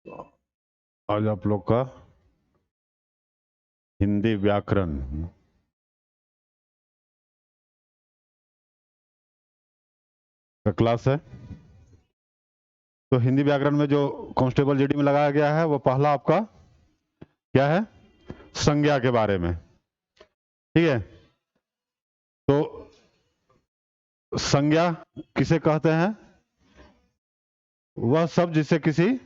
आज आप लोग का हिंदी व्याकरण का क्लास है। तो हिंदी व्याकरण में जो कांस्टेबल जीडी में लगाया गया है वो पहला आपका क्या है, संज्ञा के बारे में। ठीक है, तो संज्ञा किसे कहते हैं? वह सब जिसे किसी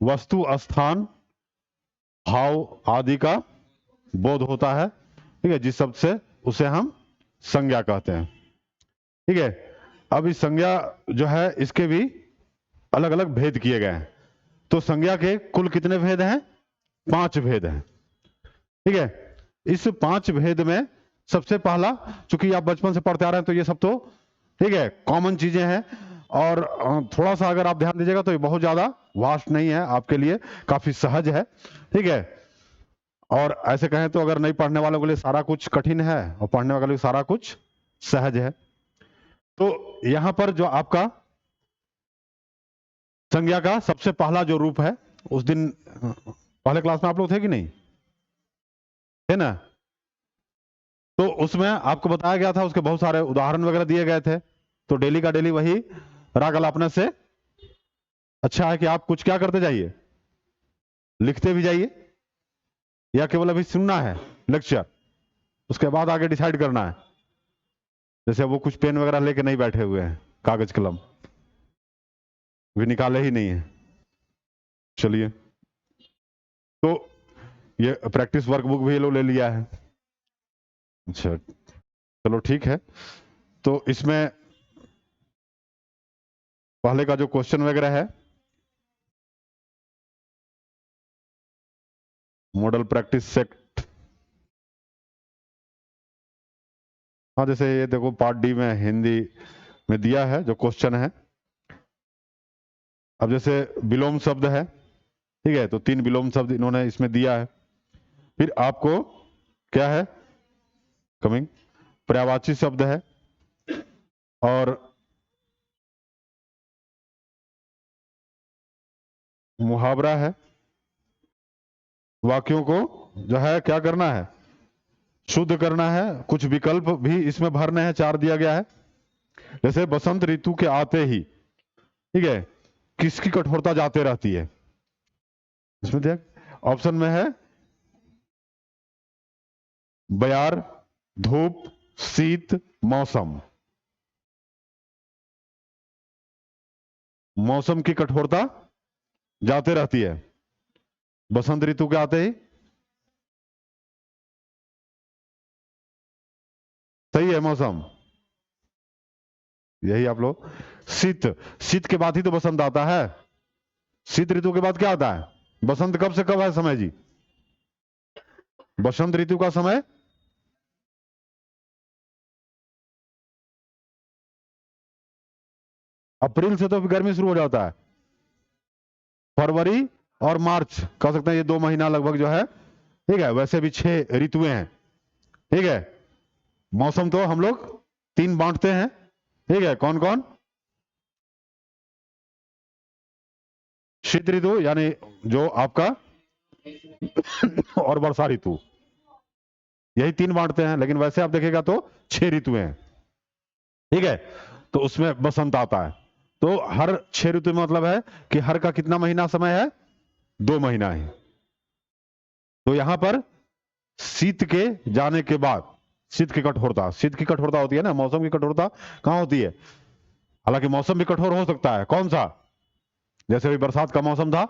वस्तु, स्थान, भाव आदि का बोध होता है। ठीक है, जिस शब्द से उसे हम संज्ञा कहते हैं। ठीक है, अब इस संज्ञा जो है इसके भी अलग अलग भेद किए गए हैं। तो संज्ञा के कुल कितने भेद हैं? 5 भेद हैं। ठीक है, इस 5 भेद में सबसे पहला, चूंकि आप बचपन से पढ़ते आ रहे हैं तो ये सब तो ठीक है कॉमन चीजें हैं, और थोड़ा सा अगर आप ध्यान दीजिएगा तो ये बहुत ज्यादा वास्ट नहीं है, आपके लिए काफी सहज है। ठीक है, और ऐसे कहें तो अगर नहीं पढ़ने वालों के लिए सारा कुछ कठिन है और पढ़ने वालों के लिए सारा कुछ सहज है। तो यहां पर जो आपका संज्ञा का सबसे पहला जो रूप है, उस दिन पहले क्लास में आप लोग थे कि नहीं, है ना? तो उसमें आपको बताया गया था, उसके बहुत सारे उदाहरण वगैरह दिए गए थे। तो डेली का डेली वही राग अलापने से अच्छा है कि आप कुछ क्या करते जाइए, लिखते भी जाइए, या केवल अभी सुनना है लेक्चर, उसके बाद आगे डिसाइड करना है। जैसे वो कुछ पेन वगैरह लेके नहीं बैठे हुए हैं, कागज कलम भी निकाले ही नहीं है। चलिए, तो ये प्रैक्टिस वर्कबुक भी ये लोग ले लिया है। अच्छा, चलो ठीक है। तो इसमें पहले का जो क्वेश्चन वगैरह है, मॉडल प्रैक्टिस सेट। हाँ, जैसे ये देखो पार्ट डी में हिंदी में दिया है जो क्वेश्चन है। अब जैसे विलोम शब्द है, ठीक है, तो 3 विलोम शब्द इन्होंने इसमें दिया है। फिर आपको क्या है, कमिंग पर्यायवाची शब्द है, और मुहावरा है। वाक्यों को जो है क्या करना है, शुद्ध करना है। कुछ विकल्प भी इसमें भरने हैं, 4 दिया गया है। जैसे बसंत ऋतु के आते ही, ठीक है, किसकी कठोरता जाते रहती है? इसमें देख ऑप्शन में है बयार, धूप, शीत, मौसम। मौसम की कठोरता जाते रहती है बसंत ऋतु के आते ही। सही है मौसम, यही आप लोग। शीत, शीत के बाद ही तो बसंत आता है। शीत ऋतु के बाद क्या आता है? बसंत कब से कब है समय जी? बसंत ऋतु का समय अप्रैल से तो गर्मी शुरू हो जाता है। फरवरी और मार्च कह सकते हैं, ये 2 महीना लगभग जो है। ठीक है, वैसे भी 6 ऋतुएं हैं। ठीक है, मौसम तो हम लोग 3 बांटते हैं। ठीक है, कौन कौन? शीत ऋतु यानी जो आपका और वर्षा ऋतु, यही 3 बांटते हैं, लेकिन वैसे आप देखेगा तो 6 ऋतुएं हैं। ठीक है, तो उसमें बसंत आता है। तो हर 6 ऋतु में मतलब है कि हर का कितना महीना समय है? 2 महीना ही। तो यहां पर शीत के जाने के बाद, शीत की कठोरता, शीत की कठोरता होती है ना, मौसम की कठोरता कहां होती है? हालांकि मौसम भी कठोर हो सकता है, कौन सा? जैसे अभी बरसात का मौसम था,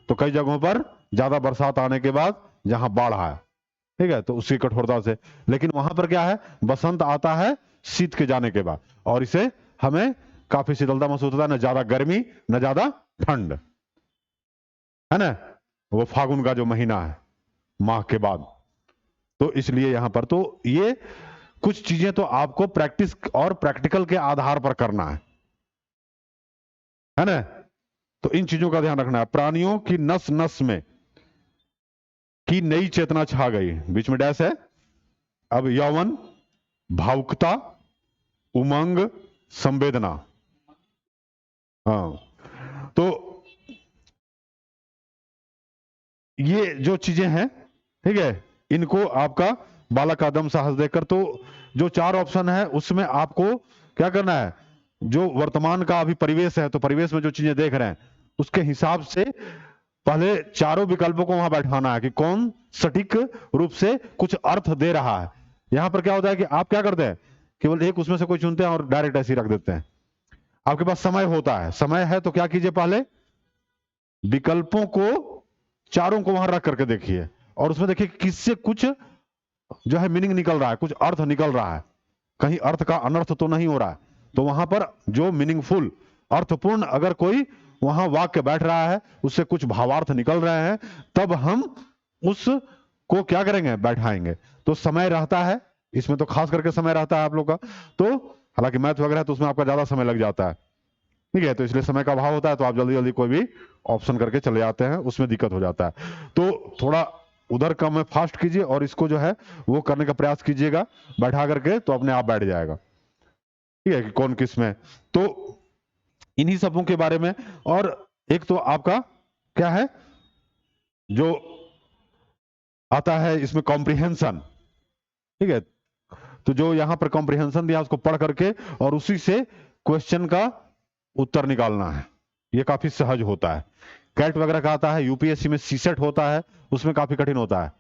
तो कई जगहों पर ज्यादा बरसात आने के बाद जहां बाढ़ आया, ठीक है, तो उसकी कठोरता से। लेकिन वहां पर क्या है, बसंत आता है शीत के जाने के बाद, और इसे हमें काफी शीतलता महसूस होता है, न ज्यादा गर्मी न ज्यादा ठंड, है ना? वो फागुन का जो महीना है, माह के बाद। तो इसलिए यहां पर तो ये कुछ चीजें तो आपको प्रैक्टिस और प्रैक्टिकल के आधार पर करना है ना? तो इन चीजों का ध्यान रखना है। प्राणियों की नस नस में की नई चेतना छा गई, बीच में डैश है। अब यौवन, भावुकता, उमंग, संवेदना। हाँ, तो ये जो चीजें हैं, ठीक है, इनको आपका बालक का दम साहस देकर, तो जो 4 ऑप्शन है उसमें आपको क्या करना है, जो वर्तमान का अभी परिवेश है, तो परिवेश में जो चीजें देख रहे हैं उसके हिसाब से पहले चारों विकल्पों को वहां बैठाना है कि कौन सटीक रूप से कुछ अर्थ दे रहा है। यहां पर क्या होता है कि आप क्या करते हैं, केवल एक उसमें से कोई चुनते हैं और डायरेक्ट ऐसे ही रख देते हैं। आपके पास समय होता है, समय है तो क्या कीजिए, पहले विकल्पों को चारों को वहां रख करके देखिए और उसमें देखिए किससे कुछ जो है मीनिंग निकल रहा है, कुछ अर्थ निकल रहा है, कहीं अर्थ का अनर्थ तो नहीं हो रहा है। तो वहां पर जो मीनिंगफुल अर्थपूर्ण अगर कोई वहां वाक्य बैठ रहा है, उससे कुछ भावार्थ निकल रहे हैं, तब हम उसको क्या करेंगे, बैठाएंगे। तो समय रहता है इसमें, तो खास करके समय रहता है आप लोग का। तो हालांकि मैथ वगैरह तो उसमें आपका ज्यादा समय लग जाता है, ठीक है, तो इसलिए समय का अभाव होता है, तो आप जल्दी जल्दी कोई भी ऑप्शन करके चले जाते हैं, उसमें दिक्कत हो जाता है। तो थोड़ा उधर का में फास्ट कीजिए और इसको जो है वो करने का प्रयास कीजिएगा बैठा करके, तो अपने आप बैठ जाएगा, ठीक है, कि कौन किस में। तो इन्हीं सबों के बारे में। और एक तो आपका क्या है जो आता है इसमें, कॉम्प्रिहेंशन, ठीक है, तो जो यहां पर कॉम्प्रिहेंशन दिया उसको पढ़ करके और उसी से क्वेश्चन का उत्तर निकालना है, ये काफी सहज होता है। कैट वगैरह का आता है, यूपीएससी में सीसेट होता है, उसमें काफी कठिन होता है,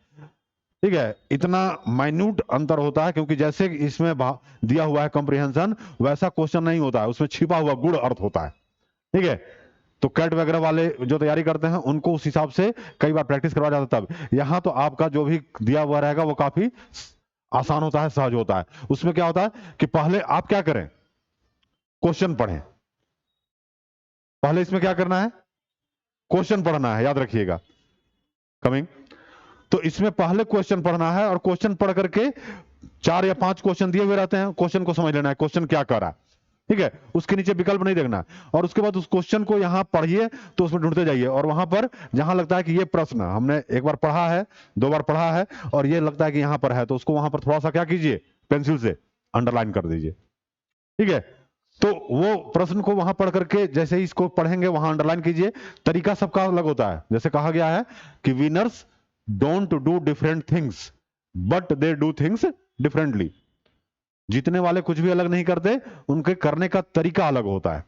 ठीक है, इतना माइन्यूट अंतर होता है, क्योंकि जैसे इसमें दिया हुआ है कॉम्प्रिहेंशन, वैसा क्वेश्चन नहीं होता है, उसमें छिपा हुआ गुड़ अर्थ होता है, ठीक है। तो कैट वगैरह वाले जो तैयारी करते हैं उनको उस हिसाब से कई बार प्रैक्टिस करवा जाता है। तब यहां तो आपका जो भी दिया हुआ रहेगा वो काफी आसान होता है, सहज होता है। उसमें क्या होता है कि पहले आप क्या करें, क्वेश्चन पढ़ें, पहले इसमें क्या करना है, क्वेश्चन पढ़ना है, याद रखिएगा कमिंग। तो इसमें पहले क्वेश्चन पढ़ना है और क्वेश्चन पढ़ करके 4 या 5 क्वेश्चन दिए हुए रहते हैं, क्वेश्चन को समझ लेना है, क्वेश्चन क्या कर रहा है, ठीक है, उसके नीचे विकल्प नहीं देखना। और उसके बाद उस क्वेश्चन को यहां पढ़िए, तो उसमें ढूंढते जाइए, और वहां पर जहां लगता है कि ये प्रश्न हमने एक बार पढ़ा है, 2 बार पढ़ा है और ये लगता है कि यहां पर है, तो उसको वहां पर थोड़ा सा क्या कीजिए, पेंसिल से अंडरलाइन कर दीजिए, ठीक है। तो वो प्रश्न को वहां पढ़ करके जैसे ही इसको पढ़ेंगे वहां अंडरलाइन कीजिए। तरीका सबका अलग होता है, जैसे कहा गया है कि winners don't do different things but they do things differently. जीतने वाले कुछ भी अलग नहीं करते, उनके करने का तरीका अलग होता है।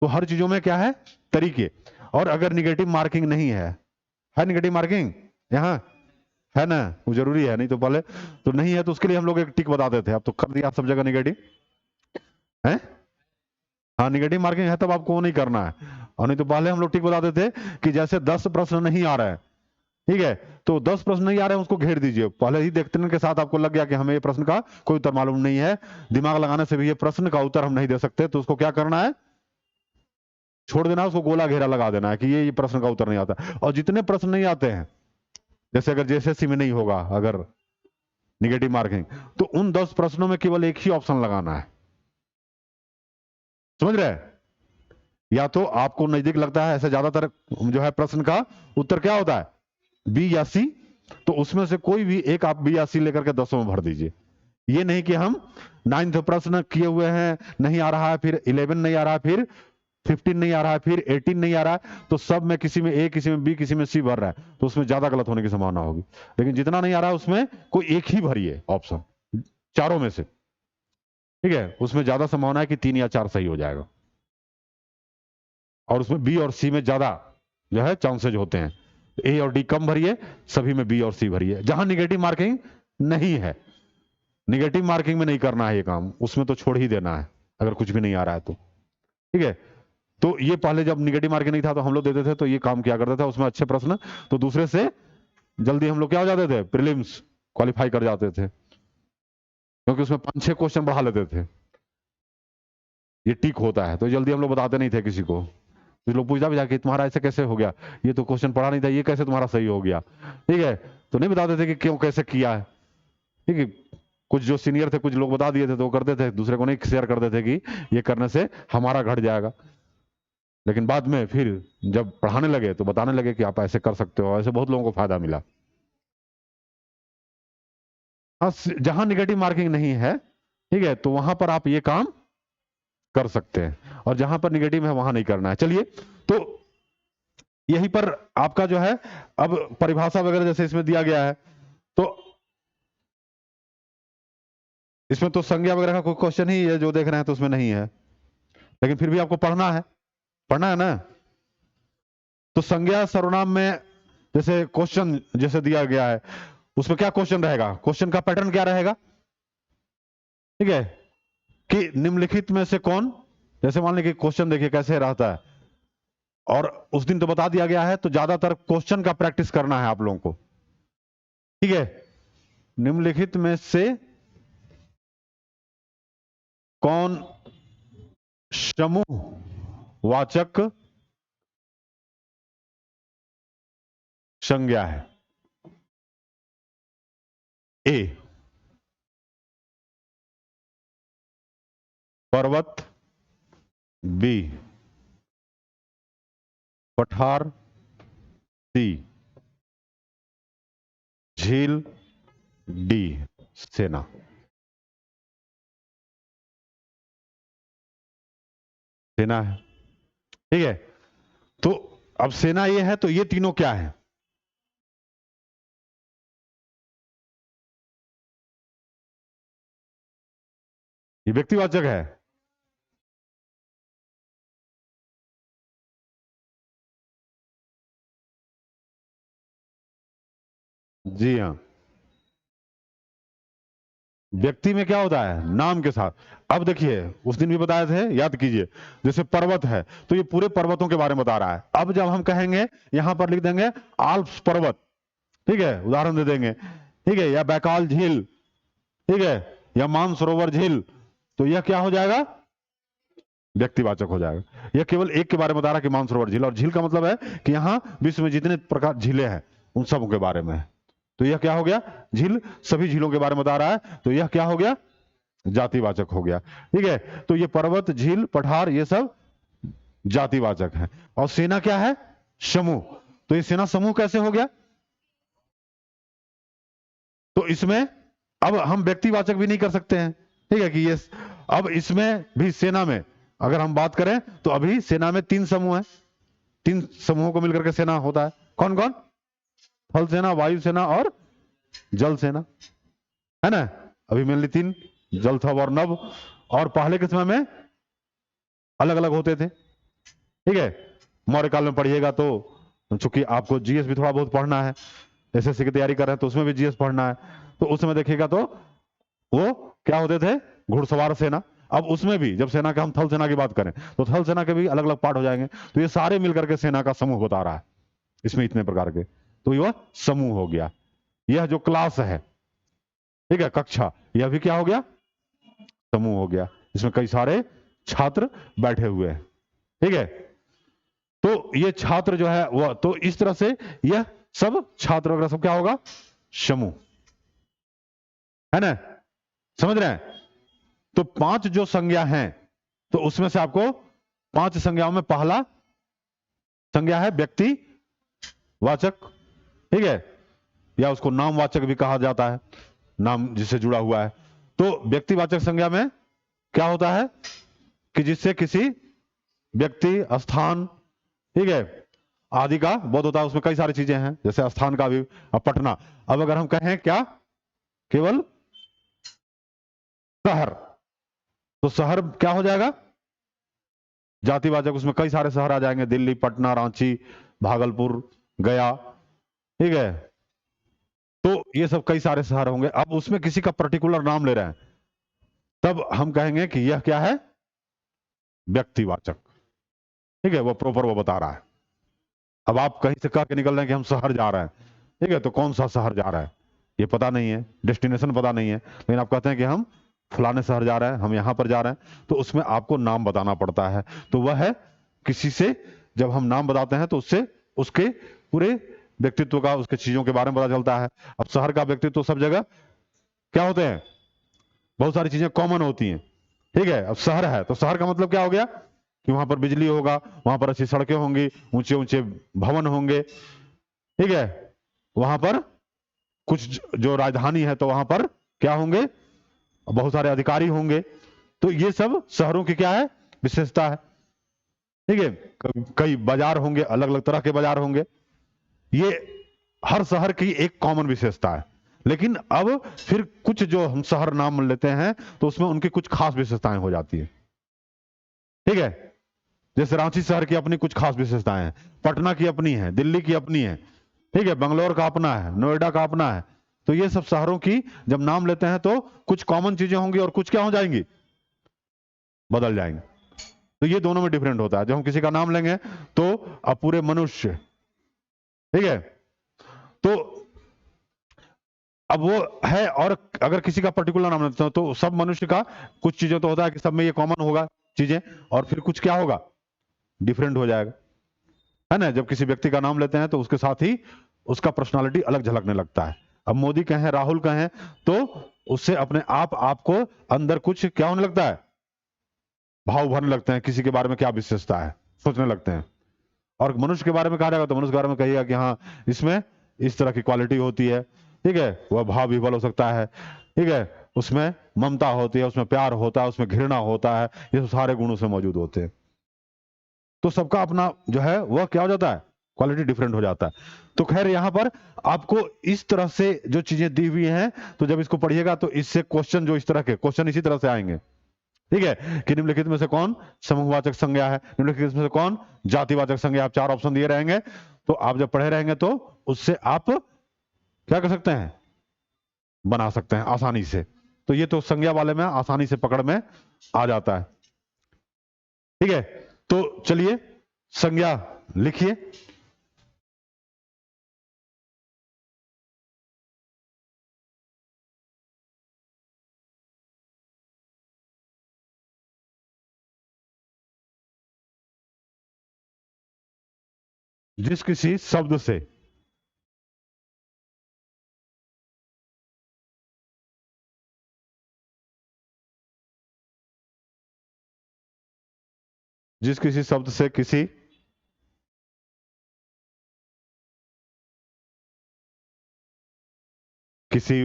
तो हर चीजों में क्या है, तरीके। और अगर निगेटिव मार्किंग नहीं है निगेटिव मार्किंग यहां है ना, वो जरूरी है, नहीं तो पहले तो नहीं है, तो उसके लिए हम लोग एक टिक बताते थे, अब तो कर दिया सब जगह निगेटिव है। हाँ, निगेटिव मार्किंग है तब आपको वो नहीं करना है, और नहीं तो पहले हम लोग टिक बताते थे कि जैसे 10 प्रश्न नहीं आ रहे हैं, ठीक है, तो 10 प्रश्न नहीं आ रहे हैं उसको घेर दीजिए, पहले ही देखने के साथ आपको लग गया कि हमें ये प्रश्न का कोई उत्तर मालूम नहीं है, दिमाग लगाने से भी ये प्रश्न का उत्तर हम नहीं दे सकते, तो उसको क्या करना है, छोड़ देना, उसको गोला घेरा लगा देना है कि ये प्रश्न का उत्तर नहीं आता। और जितने प्रश्न नहीं आते हैं, जैसे अगर जेएसएससी में नहीं होगा अगर निगेटिव मार्किंग, तो उन 10 प्रश्नों में केवल एक ही ऑप्शन लगाना है, समझ रहे हैं। या तो आपको नजदीक लगता है, ऐसे ज्यादातर जो है प्रश्न का उत्तर क्या होता है, बी या सी, तो उसमें से कोई भी एक आप बी या सी लेकर के 10 में भर दीजिए। ये नहीं कि हम 9th प्रश्न किए हुए हैं, नहीं आ रहा है, फिर 11 नहीं आ रहा है, फिर 15 नहीं आ रहा है, फिर 18 नहीं आ रहा है, तो सब में किसी में ए, किसी में बी, किसी में सी भर रहा है, तो उसमें ज्यादा गलत होने की संभावना होगी। लेकिन जितना नहीं आ रहा है उसमें कोई एक ही भरिए ऑप्शन चारों में से, ठीक है, उसमें ज्यादा संभावना है कि 3 या 4 सही हो जाएगा, और उसमें बी और सी में ज्यादा जो है चांसेज होते हैं। ए और डी कम भरिए, सभी में बी और सी भरिए। जहां निगेटिव मार्किंग नहीं है, निगेटिव मार्किंग में नहीं करना है ये काम, उसमें तो छोड़ ही देना है अगर कुछ भी नहीं आ रहा है तो, ठीक है। तो ये पहले जब निगेटिव मार्किंग नहीं था तो हम लोग देते थे, तो ये काम किया करते थे, उसमें अच्छे प्रश्न तो दूसरे से जल्दी हम लोग क्या हो जाते थे, प्रीलिम्स क्वालिफाई कर जाते थे, क्योंकि उसमें 5-6 क्वेश्चन बढ़ा लेते थे। ये टिक होता है, तो जल्दी हम लोग बताते नहीं थे किसी को, कुछ लोग पूछता भी जाके तुम्हारा ऐसे कैसे हो गया, ये तो क्वेश्चन पढ़ा नहीं था, ये कैसे तुम्हारा सही हो गया, ठीक है, तो नहीं बताते थे कि क्यों कैसे किया है, ठीक है। कुछ जो सीनियर थे कुछ लोग बता दिए थे तो वो करते थे, दूसरे को नहीं शेयर करते थे कि ये करने से हमारा घट जाएगा। लेकिन बाद में फिर जब पढ़ाने लगे तो बताने लगे कि आप ऐसे कर सकते हो, ऐसे बहुत लोगों को फायदा मिला। हाँ, जहां निगेटिव मार्किंग नहीं है, ठीक है, तो वहां पर आप ये काम कर सकते हैं, और जहां पर निगेटिव है वहां नहीं करना है। चलिए, तो यहीं पर आपका जो है अब परिभाषा वगैरह जैसे इसमें दिया गया है, तो इसमें तो संज्ञा वगैरह का कोई क्वेश्चन ही है जो देख रहे हैं, तो उसमें नहीं है, लेकिन फिर भी आपको पढ़ना है ना। तो संज्ञा सर्वनाम में जैसे क्वेश्चन जैसे दिया गया है, उसमें क्या क्वेश्चन रहेगा, क्वेश्चन का पैटर्न क्या रहेगा, ठीक है, कि निम्नलिखित में से कौन, जैसे मान लीजिए क्वेश्चन देखिए कैसे रहता है, और उस दिन तो बता दिया गया है, तो ज्यादातर क्वेश्चन का प्रैक्टिस करना है आप लोगों को, ठीक है। निम्नलिखित में से कौन समूह वाचक संज्ञा है। ए पर्वत, बी पठार, सी झील, डी सेना। सेना है, ठीक है। तो अब सेना ये है, तो ये तीनों क्या है, ये व्यक्तिवाचक है। जी हाँ, व्यक्ति में क्या होता है, नाम के साथ। अब देखिए उस दिन भी बताए थे, याद कीजिए, जैसे पर्वत है तो ये पूरे पर्वतों के बारे में बता रहा है। अब जब हम कहेंगे, यहां पर लिख देंगे आल्प्स पर्वत, ठीक है, उदाहरण दे देंगे, ठीक है, या बैकाल झील, ठीक है, या मानसरोवर झील, तो यह क्या हो जाएगा, व्यक्तिवाचक हो जाएगा। यह केवल एक के बारे में बता रहा है कि मानसरोवर झील, और झील का मतलब है कि यहां विश्व में जितने प्रकार झीलें हैं उन सब के बारे में है। तो यह क्या हो गया, झील, सभी झीलों के बारे में बता रहा है, तो यह क्या हो गया, जातिवाचक हो गया, ठीक है। तो ये पर्वत, झील, पठार, ये सब जातिवाचक है। और सेना क्या है, समूह, तो ये सेना समूह कैसे हो गया, तो इसमें अब हम व्यक्तिवाचक भी नहीं कर सकते हैं, ठीक है, कि ये अब इसमें भी सेना में अगर हम बात करें तो अभी सेना में 3 समूह है, 3 समूहों को मिलकर के सेना होता है। कौन कौन, थल सेना, वायु सेना और जल सेना, है ना। अभी मेनली 3, जल, थल और नभ, और पहले के समय में अलग अलग होते थे, ठीक है। मौर्य काल में पढ़िएगा तो, चूंकि आपको जीएस भी थोड़ा बहुत पढ़ना है, एसएससी की तैयारी कर रहे हैं तो उसमें भी जीएस पढ़ना है, तो उस समय देखिएगा तो वो क्या होते थे, घुड़सवार सेना। अब उसमें भी जब सेना का हम थल सेना की बात करें तो थल सेना के भी अलग अलग पार्ट हो जाएंगे, तो ये सारे मिलकर के सेना का समूह बता रहा है, इसमें इतने प्रकार के, तो यह समूह हो गया। यह जो क्लास है, ठीक है, कक्षा, यह भी क्या हो गया, समूह हो गया, इसमें कई सारे छात्र बैठे हुए हैं, ठीक है। तो ये छात्र जो है वह, तो इस तरह से यह सब छात्र वगैरह सब क्या होगा, समूह, है ना, समझ रहे हैं। तो 5 जो संज्ञा हैं, तो उसमें से आपको 5 संज्ञाओं में पहला संज्ञा है व्यक्ति वाचक, ठीक है, या उसको नामवाचक भी कहा जाता है, नाम जिससे जुड़ा हुआ है। तो व्यक्तिवाचक संज्ञा में क्या होता है कि जिससे किसी व्यक्ति, स्थान, ठीक है, आदि का बोध होता है। उसमें कई सारी चीजें हैं, जैसे स्थान का भी, अब पटना, अब अगर हम कहें क्या, केवल शहर, तो शहर क्या हो जाएगा, जातिवाचक, उसमें कई सारे शहर आ जाएंगे, दिल्ली, पटना, रांची, भागलपुर, गया, ठीक है। तो ये सब कई सारे शहर होंगे। अब उसमें किसी का पर्टिकुलर नाम ले रहे हैं, तब हम कहेंगे कि यह क्या है, व्यक्तिवाचक, ठीक है, वो प्रॉपर वो बता रहा है। अब आप कहीं से कह के निकल रहे हैं कि हम शहर जा रहे हैं, ठीक है, तो कौन सा शहर जा रहा है ये पता नहीं है, डेस्टिनेशन पता नहीं है, लेकिन आप कहते हैं कि हम फलाने शहर जा रहे हैं, हम यहां पर जा रहे हैं, तो उसमें आपको नाम बताना पड़ता है। तो वह है, किसी से जब हम नाम बताते हैं तो उससे उसके पूरे व्यक्तित्व का, उसके चीजों के बारे में पता चलता है। अब शहर का व्यक्तित्व सब जगह क्या होते हैं, बहुत सारी चीजें कॉमन होती हैं, ठीक है। अब शहर है तो शहर का मतलब क्या हो गया कि वहां पर बिजली होगा, वहां पर अच्छी सड़कें होंगी, ऊंचे ऊंचे भवन होंगे, ठीक है, वहां पर कुछ जो राजधानी है तो वहां पर क्या होंगे, बहुत सारे अधिकारी होंगे। तो ये सब शहरों की क्या है, विशेषता है, ठीक है। कई बाजार होंगे, अलग अलग तरह के बाजार होंगे, ये हर शहर की एक कॉमन विशेषता है। लेकिन अब फिर कुछ जो हम शहर नाम लेते हैं तो उसमें उनकी कुछ खास विशेषताएं हो जाती है। ठीक है, जैसे रांची शहर की अपनी कुछ खास विशेषताएं हैं, पटना की अपनी है, दिल्ली की अपनी है, ठीक है, बंगलोर का अपना है, नोएडा का अपना है। तो ये सब शहरों की जब नाम लेते हैं तो कुछ कॉमन चीजें होंगी और कुछ क्या हो जाएंगी, बदल जाएंगे। तो ये दोनों में डिफरेंट होता है। जब हम किसी का नाम लेंगे तो अपूरे मनुष्य, ठीक है, तो अब वो है। और अगर किसी का पर्टिकुलर नाम लेते हो तो सब मनुष्य का कुछ चीजें तो होता है कि सब में ये कॉमन होगा चीजें, और फिर कुछ क्या होगा, डिफरेंट हो जाएगा, है ना। जब किसी व्यक्ति का नाम लेते हैं तो उसके साथ ही उसका पर्सनालिटी अलग झलकने लगता है। अब मोदी कहें, राहुल कहें, तो उससे अपने आप आपको अंदर कुछ क्या होने लगता है, भाव भरने लगते हैं, किसी के बारे में क्या विशेषता है सोचने लगते हैं। और मनुष्य के बारे में कहा जाएगा तो मनुष्य के बारे में कहिएगा कि हाँ, इसमें इस तरह की क्वालिटी होती है, ठीक है, वह भाव विह्वल हो सकता है, ठीक है, उसमें ममता होती है, उसमें प्यार होता है, उसमें घृणा होता है, ये सारे गुण उसमें मौजूद होते हैं। तो सबका अपना जो है वह क्या हो जाता है, क्वालिटी डिफरेंट हो जाता है। तो खैर यहां पर आपको इस तरह से जो चीजें दी हुई हैं, तो जब इसको पढ़िएगा तो इससे क्वेश्चन, जो इस तरह के क्वेश्चन इसी तरह से आएंगे, ठीक है, कि निम्नलिखित में से कौन समूहवाचक संज्ञा है, निम्नलिखित में से कौन जातिवाचक संज्ञा। आप 4 ऑप्शन दिए रहेंगे, तो आप जब पढ़े रहेंगे तो उससे आप क्या कर सकते हैं, बना सकते हैं आसानी से। तो ये तो संज्ञा वाले में आसानी से पकड़ में आ जाता है, ठीक है। तो चलिए संज्ञा लिखिए। जिस किसी शब्द से जिस किसी शब्द से किसी किसी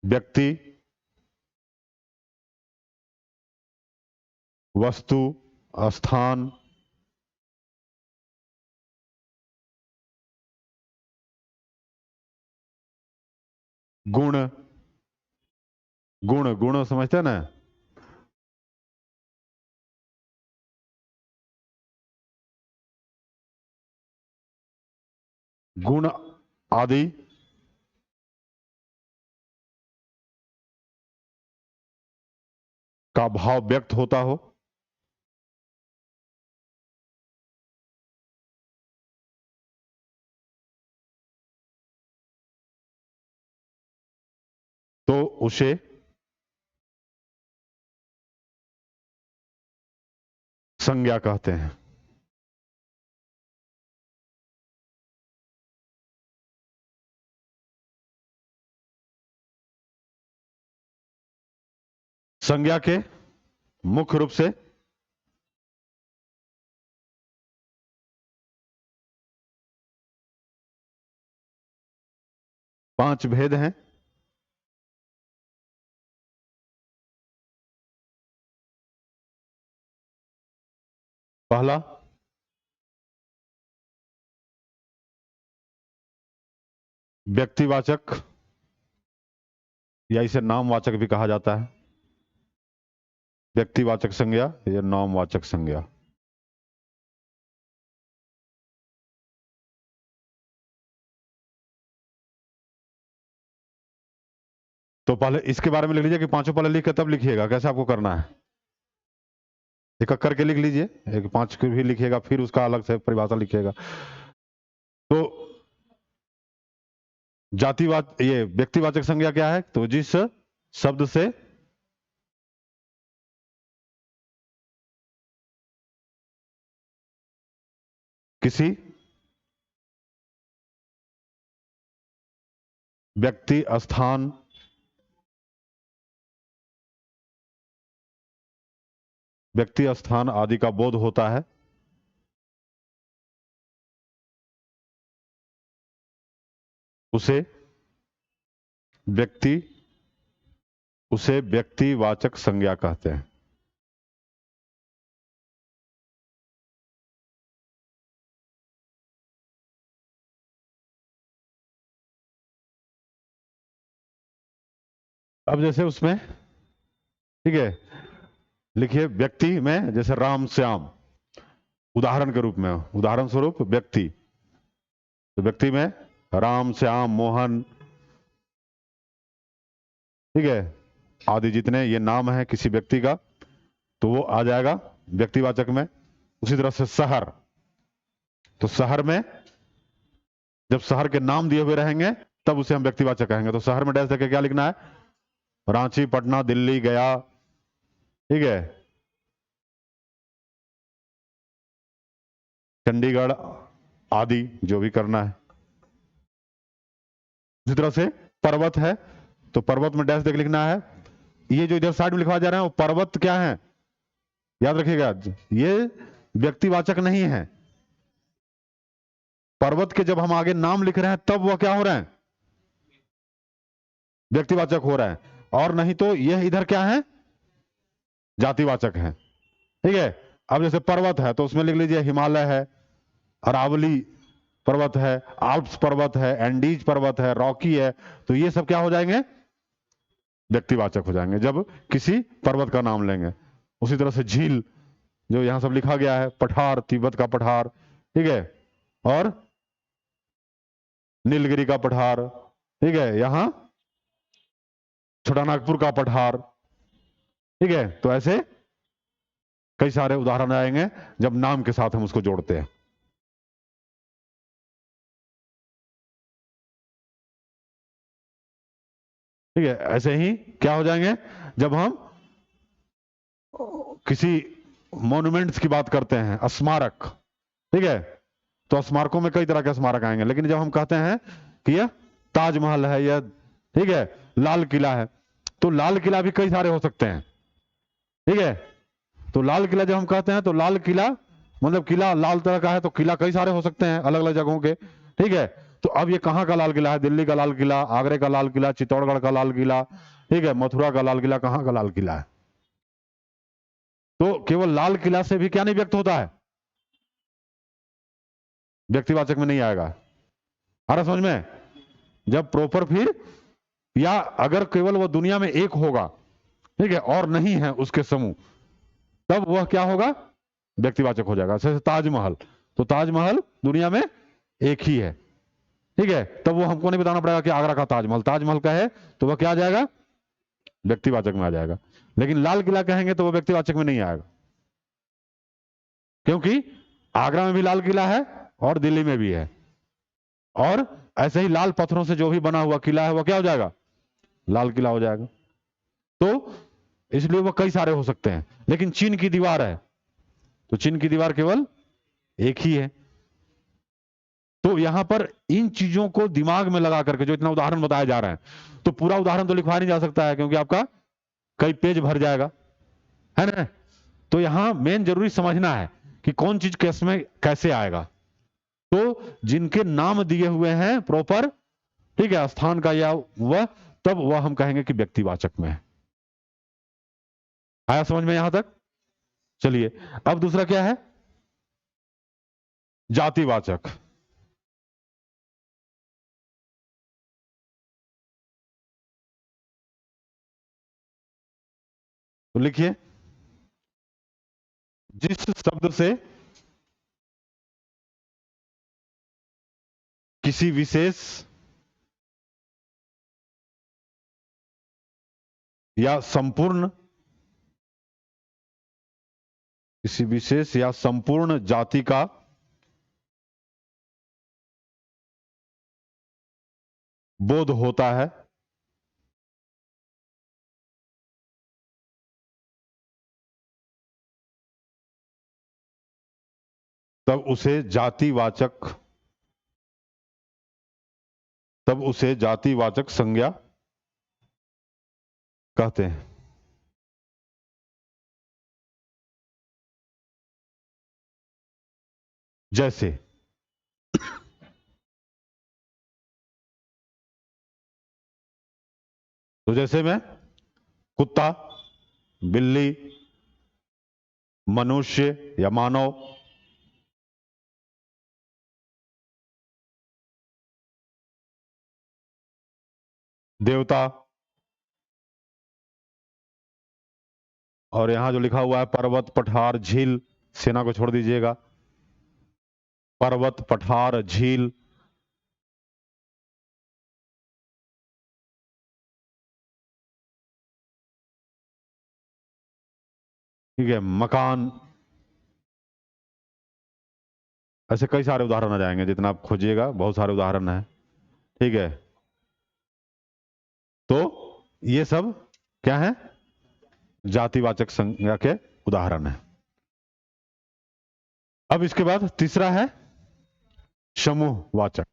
व्यक्ति, वस्तु, स्थान, गुण, गुण गुण समझते हैं ना, गुण आदि का भाव व्यक्त होता हो, तो उसे संज्ञा कहते हैं। संज्ञा के मुख्य रूप से 5 भेद हैं। पहला, व्यक्तिवाचक, या इसे नामवाचक भी कहा जाता है। व्यक्तिवाचक संज्ञा या नामवाचक संज्ञा। तो पहले इसके बारे में लिख लीजिए कि पांचों पहले लिख के तब लिखिएगा, कैसे आपको करना है, एक एक करके लिख लीजिए, एक 5 को भी लिखिएगा, फिर उसका अलग से परिभाषा लिखिएगा। तो जातिवाचक, ये व्यक्तिवाचक संज्ञा क्या है, तो जिस शब्द से किसी व्यक्ति, स्थान, व्यक्ति स्थान आदि का बोध होता है, उसे व्यक्ति उसे व्यक्तिवाचक संज्ञा कहते हैं। अब जैसे उसमें, ठीक है, लिखिए व्यक्ति में जैसे राम श्याम, उदाहरण के रूप में, उदाहरण स्वरूप व्यक्ति, तो व्यक्ति में राम श्याम मोहन, ठीक है, आदि जितने ये नाम है किसी व्यक्ति का, तो वो आ जाएगा व्यक्तिवाचक में। उसी तरह से शहर, तो शहर में जब शहर के नाम दिए हुए रहेंगे तब उसे हम व्यक्तिवाचक कहेंगे। तो शहर में डैश देके क्या लिखना है, रांची, पटना, दिल्ली, गया, ठीक है, चंडीगढ़ आदि, जो भी करना है। उसी तरह से पर्वत है, तो पर्वत में डैश देके लिखना है। ये जो इधर साइड में लिखवा जा रहा है वो पर्वत क्या है, याद रखिएगा, ये व्यक्तिवाचक नहीं है। पर्वत के जब हम आगे नाम लिख रहे हैं तब वह क्या हो रहा है, व्यक्तिवाचक हो रहा है, और नहीं तो यह इधर क्या है, जातिवाचक है। ठीक है, अब जैसे पर्वत है तो उसमें लिख लीजिए हिमालय है, अरावली पर्वत है, आल्प्स पर्वत है, एंडीज पर्वत है, रॉकी है, तो ये सब क्या हो जाएंगे, व्यक्तिवाचक हो जाएंगे जब किसी पर्वत का नाम लेंगे। उसी तरह से झील, जो यहां सब लिखा गया है, पठार, तिब्बत का पठार, ठीक है, और नीलगिरी का पठार, ठीक है, यहां छोटानागपुर का पठार, ठीक है। तो ऐसे कई सारे उदाहरण आएंगे जब नाम के साथ हम उसको जोड़ते हैं। ठीक है, ऐसे ही क्या हो जाएंगे जब हम किसी मॉन्यूमेंट्स की बात करते हैं, स्मारक, ठीक है, तो स्मारकों में कई तरह के स्मारक आएंगे, लेकिन जब हम कहते हैं कि यह ताजमहल है, यह, ठीक है, लाल किला है, तो लाल किला भी कई सारे हो सकते हैं। ठीक है, तो लाल किला जब हम कहते हैं तो लाल किला मतलब किला लाल तरह का है, तो किला कई सारे हो सकते हैं अलग अलग जगहों के। ठीक है, तो अब ये कहाँ का लाल किला है, दिल्ली का लाल किला, आगरे का लाल किला, चित्तौड़गढ़ का लाल किला, ठीक है, मथुरा का लाल किला, कहाँ का लाल किला है। तो केवल लाल किला से भी क्या नहीं व्यक्त होता है, व्यक्तिवाचक में नहीं आएगा। आ रहा समझ में, जब प्रॉपर फिर, या अगर केवल वह दुनिया में एक होगा, ठीक है, और नहीं है उसके समूह, तब वह क्या होगा, व्यक्तिवाचक हो जाएगा। जैसे ताजमहल, तो ताजमहल दुनिया में एक ही है, ठीक है, तब वो हमको नहीं बताना पड़ेगा कि आगरा का ताजमहल, ताजमहल का है तो वह क्या आ जाएगा, व्यक्तिवाचक में आ जाएगा। लेकिन लाल किला कहेंगे तो वह व्यक्तिवाचक में नहीं आएगा, क्योंकि आगरा में भी लाल किला है और दिल्ली में भी है, और ऐसे ही लाल पत्थरों से जो भी बना हुआ किला है वह क्या हो जाएगा, लाल किला हो जाएगा। तो इसलिए वह कई सारे हो सकते हैं, लेकिन चीन की दीवार है तो चीन की दीवार केवल एक ही है। तो यहां पर इन चीजों को दिमाग में लगा करके जो इतना उदाहरण बताया जा रहा है, तो पूरा उदाहरण तो लिखवा नहीं जा सकता है क्योंकि आपका कई पेज भर जाएगा, है ना। तो यहां मेन जरूरी समझना है कि कौन चीज किस में कैसे आएगा। तो जिनके नाम दिए हुए हैं प्रॉपर, ठीक है, स्थान का या वह, तब वह हम कहेंगे कि व्यक्तिवाचक में है। आया समझ में यहां तक। चलिए, अब दूसरा क्या है, जातिवाचक। तो लिखिए, जिस शब्द से किसी विशेष या संपूर्ण, किसी विशेष या संपूर्ण जाति का बोध होता है, तब उसे जातिवाचक, तब उसे जातिवाचक संज्ञा कहते हैं। जैसे, तो जैसे में कुत्ता, बिल्ली, मनुष्य या मानव, देवता, और यहां जो लिखा हुआ है पर्वत, पठार, झील, सेना को छोड़ दीजिएगा। पर्वत, पठार, झील, ठीक है, मकान, ऐसे कई सारे उदाहरण आ जाएंगे, जितना आप खोजिएगा बहुत सारे उदाहरण है। ठीक है, तो ये सब क्या है, जातिवाचक संज्ञा के उदाहरण है। अब इसके बाद तीसरा है समूहवाचक।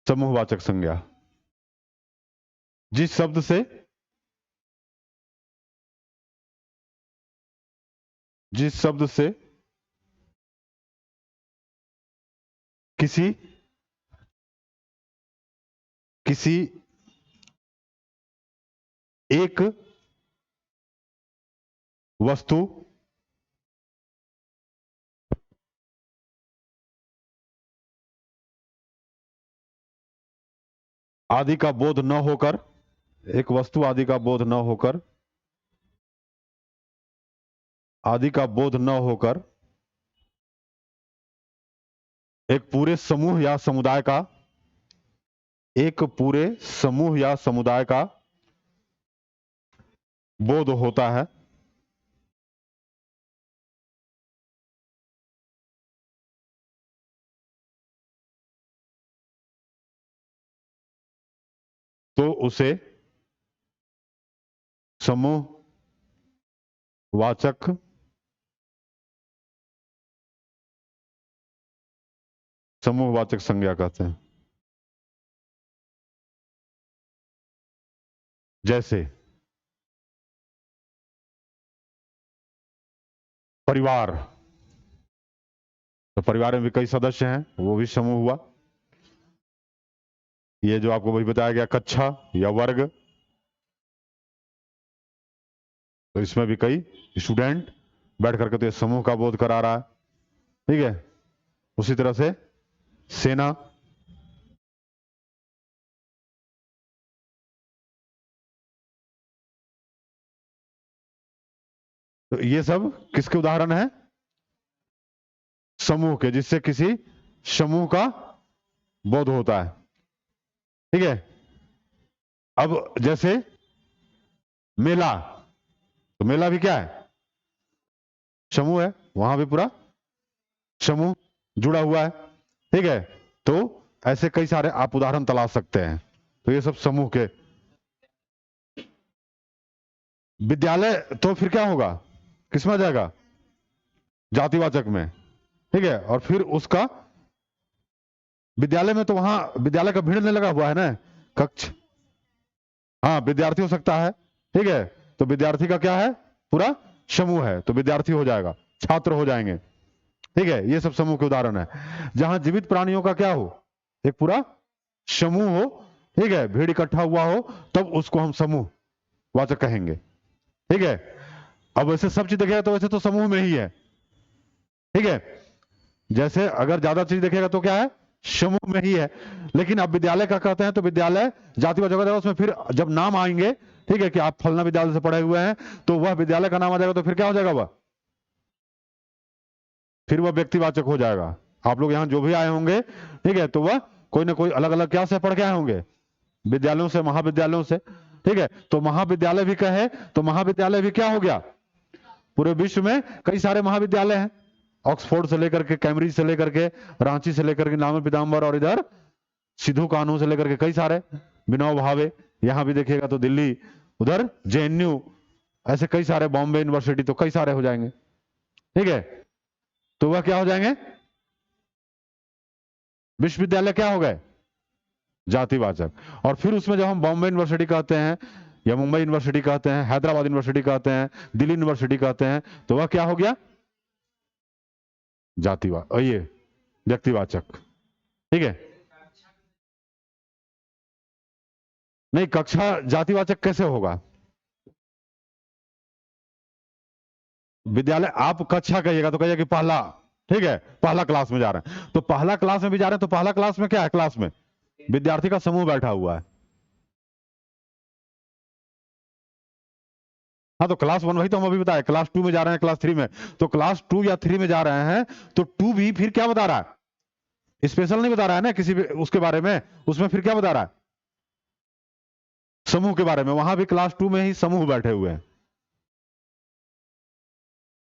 समूहवाचक संज्ञा, जिस शब्द से किसी किसी एक वस्तु आदि का बोध न होकर, एक वस्तु आदि का बोध न होकर, आदि का बोध न होकर एक पूरे समूह या समुदाय का, एक पूरे समूह या समुदाय का बोध होता है, तो उसे समूहवाचक समूहवाचक संज्ञा कहते हैं। जैसे परिवार, तो परिवार में भी कई सदस्य हैं, वो भी समूह हुआ। ये जो आपको वही बताया गया कक्षा या वर्ग, तो इसमें भी कई स्टूडेंट बैठ करके तो ये समूह का बोध करा रहा है। ठीक है, उसी तरह से सेना, तो ये सब किसके उदाहरण है, समूह के, जिससे किसी समूह का बोध होता है। ठीक है, अब जैसे मेला, तो मेला भी क्या है, समूह है, वहां भी पूरा समूह जुड़ा हुआ है। ठीक है, तो ऐसे कई सारे आप उदाहरण तलाश सकते हैं। तो ये सब समूह के। विद्यालय तो फिर क्या होगा, किसमें आ जाएगा, जातिवाचक में। ठीक है, और फिर उसका विद्यालय में, तो वहां विद्यालय का भीड़ नहीं लगा हुआ है ना, कक्ष, हाँ विद्यार्थी हो सकता है। ठीक है, तो विद्यार्थी का क्या है, पूरा समूह है, तो विद्यार्थी हो जाएगा, छात्र हो जाएंगे। ठीक है, ये सब समूह के उदाहरण है। जहां जीवित प्राणियों का क्या हो, एक पूरा समूह हो, ठीक है, भीड़ इकट्ठा हुआ हो, तब उसको हम समूह वाचक कहेंगे। ठीक है, अब वैसे सब चीज देखेगा तो वैसे तो समूह में ही है। ठीक है, जैसे अगर ज्यादा चीज देखेगा तो क्या है, समूह में ही है। लेकिन अब विद्यालय का कहते हैं, तो विद्यालय जातिवाचक हो जाएगा, उसमें फिर जब नाम आएंगे, ठीक है, कि आप फलना विद्यालय से पढ़े हुए हैं, तो वह विद्यालय का नाम आ जाएगा, तो फिर क्या हो जाएगा, वह फिर वह व्यक्तिवाचक हो जाएगा। आप लोग यहाँ जो भी आए होंगे, ठीक है, तो वह कोई ना कोई अलग अलग क्या से पढ़ के आए होंगे, विद्यालयों से, महाविद्यालयों से। ठीक है, तो महाविद्यालय भी कहे तो महाविद्यालय भी क्या हो गया, पूरे विश्व में कई सारे महाविद्यालय हैं, ऑक्सफोर्ड से लेकर के, कैम्ब्रिज से लेकर के, रांची से लेकर के, नाम पीताम्बर, और इधर सिद्धू कान्हू से लेकर के कई सारे, विनोबा भावे, यहां भी देखिएगा तो दिल्ली, उधर जेएनयू, ऐसे कई सारे, बॉम्बे यूनिवर्सिटी, तो कई सारे हो जाएंगे। ठीक है, तो वह क्या हो जाएंगे, विश्वविद्यालय क्या हो गए, जातिवाचक। और फिर उसमें जब हम बॉम्बे यूनिवर्सिटी कहते हैं, या मुंबई यूनिवर्सिटी कहते हैं, हैदराबाद यूनिवर्सिटी कहते हैं, दिल्ली यूनिवर्सिटी कहते हैं, तो वह क्या हो गया, जातिवाचक, ये व्यक्तिवाचक। ठीक है, नहीं कक्षा जातिवाचक कैसे होगा, विद्यालय आप कक्षा कहिएगा तो कहिएगा कि पहला, ठीक है, पहला क्लास में जा रहे हैं, तो पहला क्लास में भी जा रहे हैं, तो पहला क्लास में क्या है, क्लास में विद्यार्थी का समूह बैठा हुआ है। हाँ, तो क्लास 1 वही तो हम अभी बताए, क्लास 2 में जा रहे हैं, क्लास 3 में, तो क्लास 2 या 3 में जा रहे हैं, तो 2 भी फिर क्या बता रहा है, स्पेशल नहीं बता रहा है ना किसी भी उसके बारे में, उसमें फिर क्या बता रहा है, समूह के बारे में। वहां भी क्लास 2 में ही समूह बैठे हुए हैं,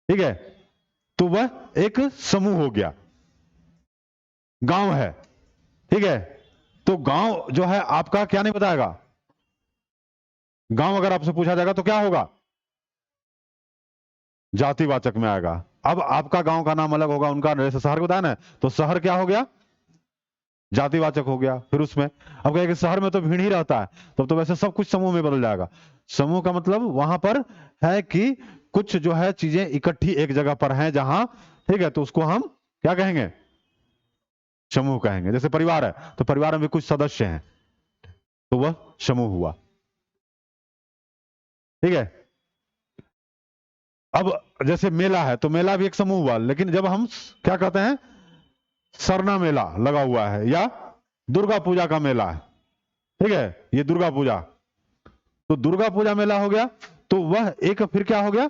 ठीक है, तो वह एक समूह हो गया, गांव है, ठीक है, तो गांव जो है आपका क्या नहीं बताएगा, गांव अगर आपसे पूछा जाएगा तो क्या होगा, जातिवाचक में आएगा। अब आपका गांव का नाम अलग होगा, उनका, जैसे शहर को बताया ना, तो शहर क्या हो गया, जातिवाचक हो गया। फिर उसमें अब कहें कि शहर में तो भीड़ ही रहता है, तब तो वैसे सब कुछ समूह में बदल जाएगा। समूह का मतलब वहां पर है कि कुछ जो है चीजें इकट्ठी एक जगह पर हैं जहां, ठीक है, तो उसको हम क्या कहेंगे, समूह कहेंगे। जैसे परिवार है, तो परिवार में भी कुछ सदस्य हैं, तो वह समूह हुआ, ठीक है। अब जैसे मेला है, तो मेला भी एक समूह हुआ, लेकिन जब हम क्या कहते हैं, सरना मेला लगा हुआ है, या दुर्गा पूजा का मेला है, ठीक है, ये दुर्गा पूजा, तो दुर्गा पूजा मेला हो गया, तो वह एक फिर क्या हो गया,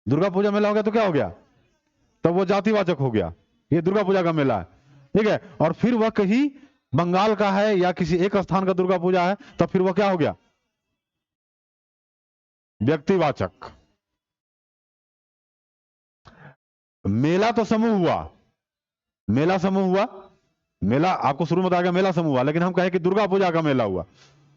दुर्गा पूजा मेला हो गया तो क्या हो गया, तब वो जातिवाचक हो गया, ये दुर्गा पूजा का मेला है, ठीक है। और फिर वह कहीं बंगाल का है या किसी एक स्थान का दुर्गा पूजा है, तब फिर वह क्या हो गया, व्यक्तिवाचक। मेला तो समूह हुआ, मेला समूह हुआ, मेला आपको शुरू में बताया गया मेला समूह हुआ, लेकिन हम कहें कि दुर्गा पूजा का मेला हुआ,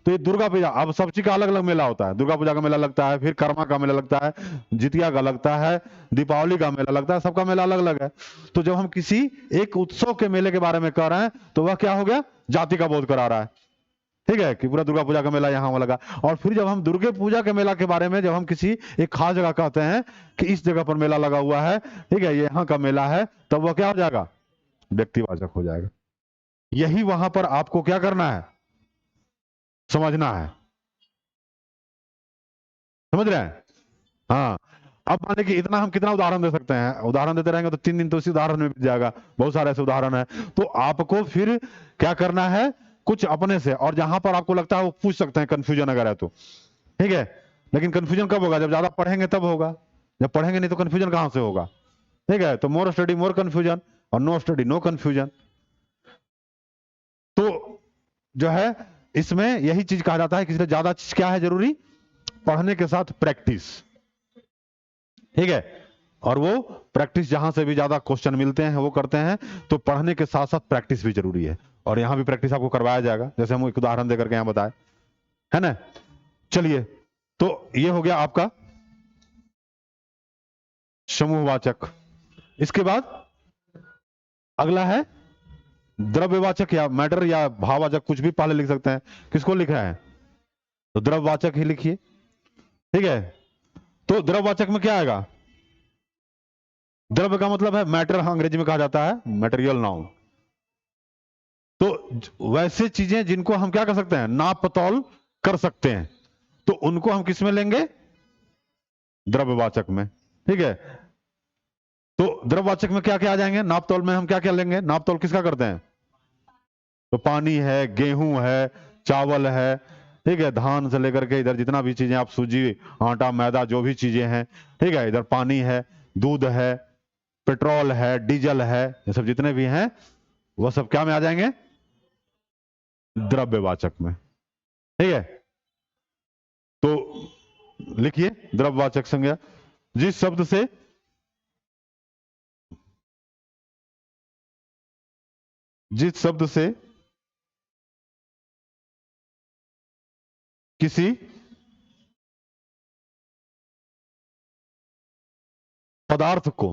तो ये दुर्गा पूजा, अब सब चीज का अलग अलग मेला होता है, दुर्गा पूजा का मेला लगता है, फिर कर्मा का मेला लगता है, जितिया का लगता है, दीपावली का मेला लगता है, सबका मेला अलग अलग है। तो जब हम किसी एक उत्सव के मेले के बारे में कह रहे हैं, तो वह क्या हो गया, जाति का बोध करा रहा है, ठीक है, कि पूरा दुर्गा पूजा का मेला यहाँ लगा। और फिर जब हम दुर्गा पूजा के मेला के बारे में, जब हम किसी एक खास जगह कहते हैं कि इस जगह पर मेला लगा हुआ है, ठीक है, ये यहाँ का मेला है, तब वह क्या हो जाएगा, व्यक्तिवाचक हो जाएगा। यही वहां पर आपको क्या करना है, समझना है, समझ रहे हैं। हाँ, अब माने कि इतना हम कितना उदाहरण दे सकते हैं, उदाहरण देते रहेंगे तो 3 दिन तो इसी उदाहरण में बीत जाएगा, बहुत सारे ऐसे उदाहरण है। तो आपको फिर क्या करना है, कुछ अपने से, और जहां पर आपको लगता है वो पूछ सकते हैं, कंफ्यूजन अगर है तो, ठीक है। लेकिन कंफ्यूजन कब होगा, जब ज्यादा पढ़ेंगे तब होगा, जब पढ़ेंगे नहीं तो कंफ्यूजन कहां से होगा, ठीक है। तो मोर स्टडी मोर कंफ्यूजन, और नो स्टडी नो कंफ्यूजन। तो जो है इसमें यही चीज कहा जाता है कि इसलिए ज्यादा चीज क्या है जरूरी, पढ़ने के साथ प्रैक्टिस, ठीक है। और वो प्रैक्टिस जहां से भी ज्यादा क्वेश्चन मिलते हैं वो करते हैं, तो पढ़ने के साथ साथ प्रैक्टिस भी जरूरी है, और यहां भी प्रैक्टिस आपको करवाया जाएगा, जैसे हम एक उदाहरण देकर के यहां बताए, है ना। चलिए, तो ये हो गया आपका समूहवाचक। इसके बाद अगला है द्रव्यवाचक, या मैटर या भाववाचक, कुछ भी पहले लिख सकते हैं। किसको लिख रहे हैं, तो द्रव्यवाचक ही लिखिए, ठीक है। तो द्रव्यवाचक में क्या आएगा, द्रव्य का मतलब है मैटर, अंग्रेजी में कहा जाता है मटेरियल नाउन। तो वैसे चीजें जिनको हम क्या कर सकते हैं, नाप तौल कर सकते हैं, तो उनको हम किस में लेंगे, द्रव्यवाचक में, ठीक है। तो द्रव्यवाचक में क्या क्या आ जाएंगे, नाप तौल में हम क्या क्या लेंगे, नाप तौल किसका करते हैं, तो पानी है, गेहूं है, चावल है, ठीक है, धान से लेकर के इधर जितना भी चीजें आप, सूजी, आटा, मैदा, जो भी चीजें हैं, ठीक है, इधर पानी है, दूध है, पेट्रोल है, डीजल है, ये सब जितने भी हैं वह सब क्या में आ जाएंगे, द्रव्यवाचक में, ठीक है। तो लिखिए द्रव्यवाचक संज्ञा, जिस शब्द से जिस शब्द से किसी पदार्थ को,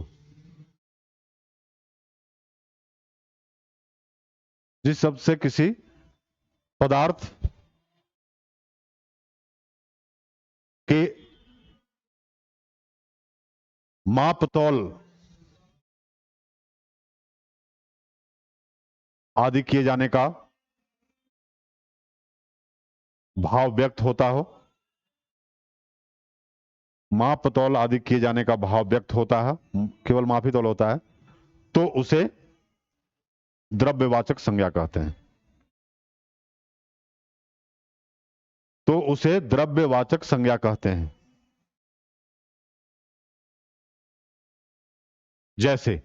जिस शब्द से किसी पदार्थ के माप तौल आदि किए जाने का भाव व्यक्त होता हो, माप तौल आदि किए जाने का भाव व्यक्त होता है, केवल माप ही तौल होता है, तो उसे द्रव्यवाचक संज्ञा कहते हैं। तो उसे द्रव्यवाचक संज्ञा कहते हैं। जैसे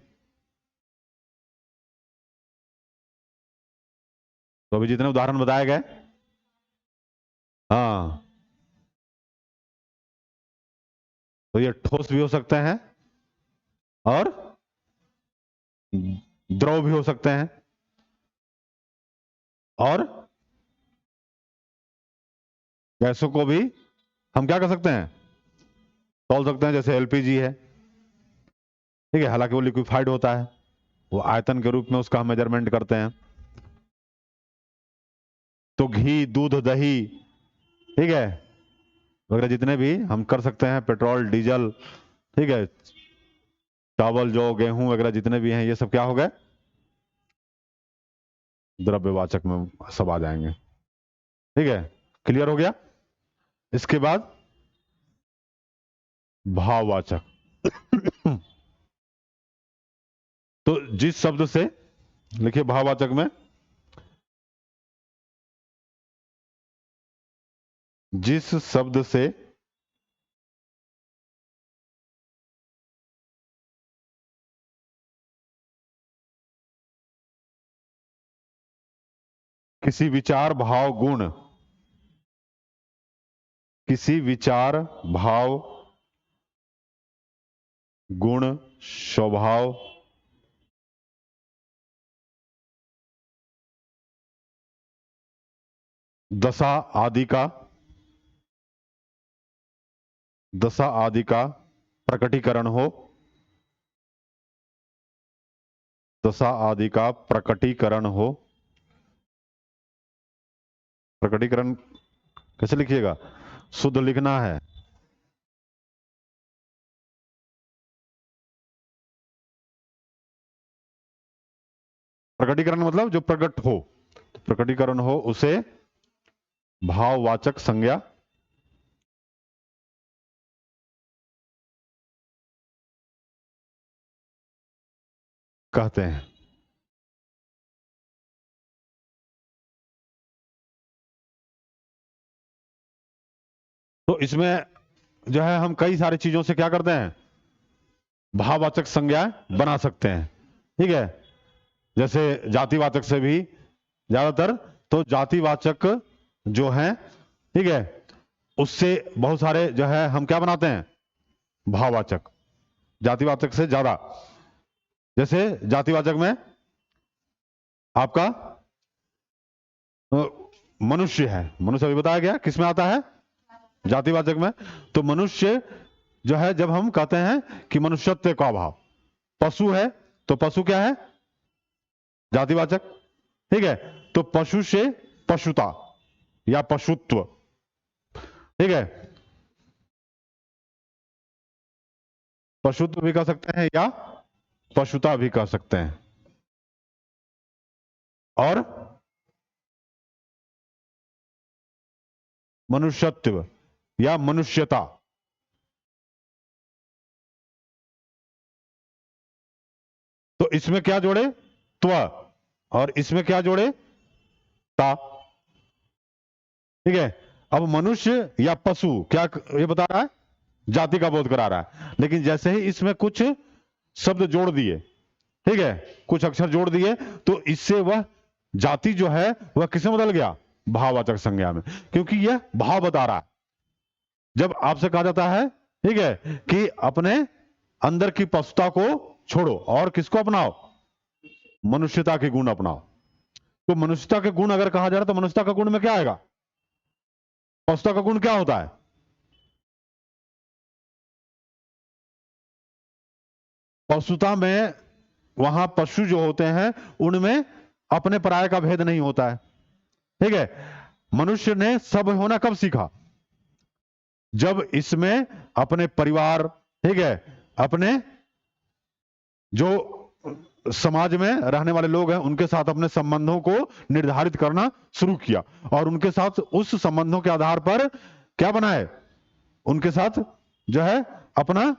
तो अभी जितने उदाहरण बताए गए, हाँ, तो ये ठोस भी हो सकते हैं और द्रव भी हो सकते हैं और गैसों को भी हम क्या कर सकते हैं, तौल सकते हैं। जैसे एलपीजी है, ठीक है, हालांकि वो लिक्विफाइड होता है, वो आयतन के रूप में उसका हम मेजरमेंट करते हैं। तो घी, दूध, दही, ठीक है, वगैरह जितने भी हम कर सकते हैं, पेट्रोल, डीजल, ठीक है, चावल, जौ, गेहूं वगैरह जितने भी हैं, ये सब क्या हो गए, द्रव्यवाचक में सब आ जाएंगे। ठीक है, क्लियर हो गया। इसके बाद भाववाचक। तो जिस शब्द से, लिखिए भाववाचक में, जिस शब्द से किसी विचार, भाव, गुण, किसी विचार, भाव, गुण, स्वभाव, दशा आदि का, दशा आदि का प्रकटीकरण हो, दशा आदि का प्रकटीकरण हो। प्रकटीकरण कैसे लिखिएगा, शुद्ध लिखना है। प्रकटीकरण मतलब जो प्रकट हो, तो प्रकटीकरण हो, उसे भाववाचक संज्ञा कहते हैं। तो इसमें जो है हम कई सारी चीजों से क्या करते हैं, भाववाचक संज्ञा बना सकते हैं। ठीक है, जैसे जातिवाचक से भी ज्यादातर, तो जातिवाचक जो है, ठीक है, उससे बहुत सारे जो है हम क्या बनाते हैं, भाववाचक, जातिवाचक से ज्यादा। जैसे जातिवाचक में आपका मनुष्य है, मनुष्य अभी बताया गया किस में आता है, जातिवाचक में। तो मनुष्य जो है, जब हम कहते हैं कि मनुष्यत्व का अभाव, पशु है तो पशु क्या है, जातिवाचक। ठीक है, तो पशु से पशुता या पशुत्व, ठीक है, पशुत्व भी कह सकते हैं या पशुता भी कह सकते हैं। और मनुष्यत्व या मनुष्यता, तो इसमें क्या जोड़े, त्व, और इसमें क्या जोड़े, ता। ठीक है, अब मनुष्य या पशु क्या ये बता रहा है, जाति का बोध करा रहा है। लेकिन जैसे ही इसमें कुछ शब्द जोड़ दिए, ठीक है, कुछ अक्षर जोड़ दिए, तो इससे वह जाति जो है वह किसमें बदल गया, भाववाचक संज्ञा में, क्योंकि यह भाव बता रहा है। जब आपसे कहा जाता है, ठीक है, कि अपने अंदर की पशुता को छोड़ो और किसको अपनाओ, मनुष्यता के गुण अपनाओ, तो मनुष्यता के गुण अगर कहा जा रहा है, तो मनुष्यता का गुण में क्या आएगा, पशुता का गुण क्या होता है, पशुता में वहां पशु जो होते हैं उनमें अपने पराये का भेद नहीं होता है। ठीक है, मनुष्य ने सब होना कब सीखा, जब इसमें अपने परिवार, ठीक है, अपने जो समाज में रहने वाले लोग हैं उनके साथ अपने संबंधों को निर्धारित करना शुरू किया, और उनके साथ उस संबंधों के आधार पर क्या बनाए, उनके साथ जो है अपना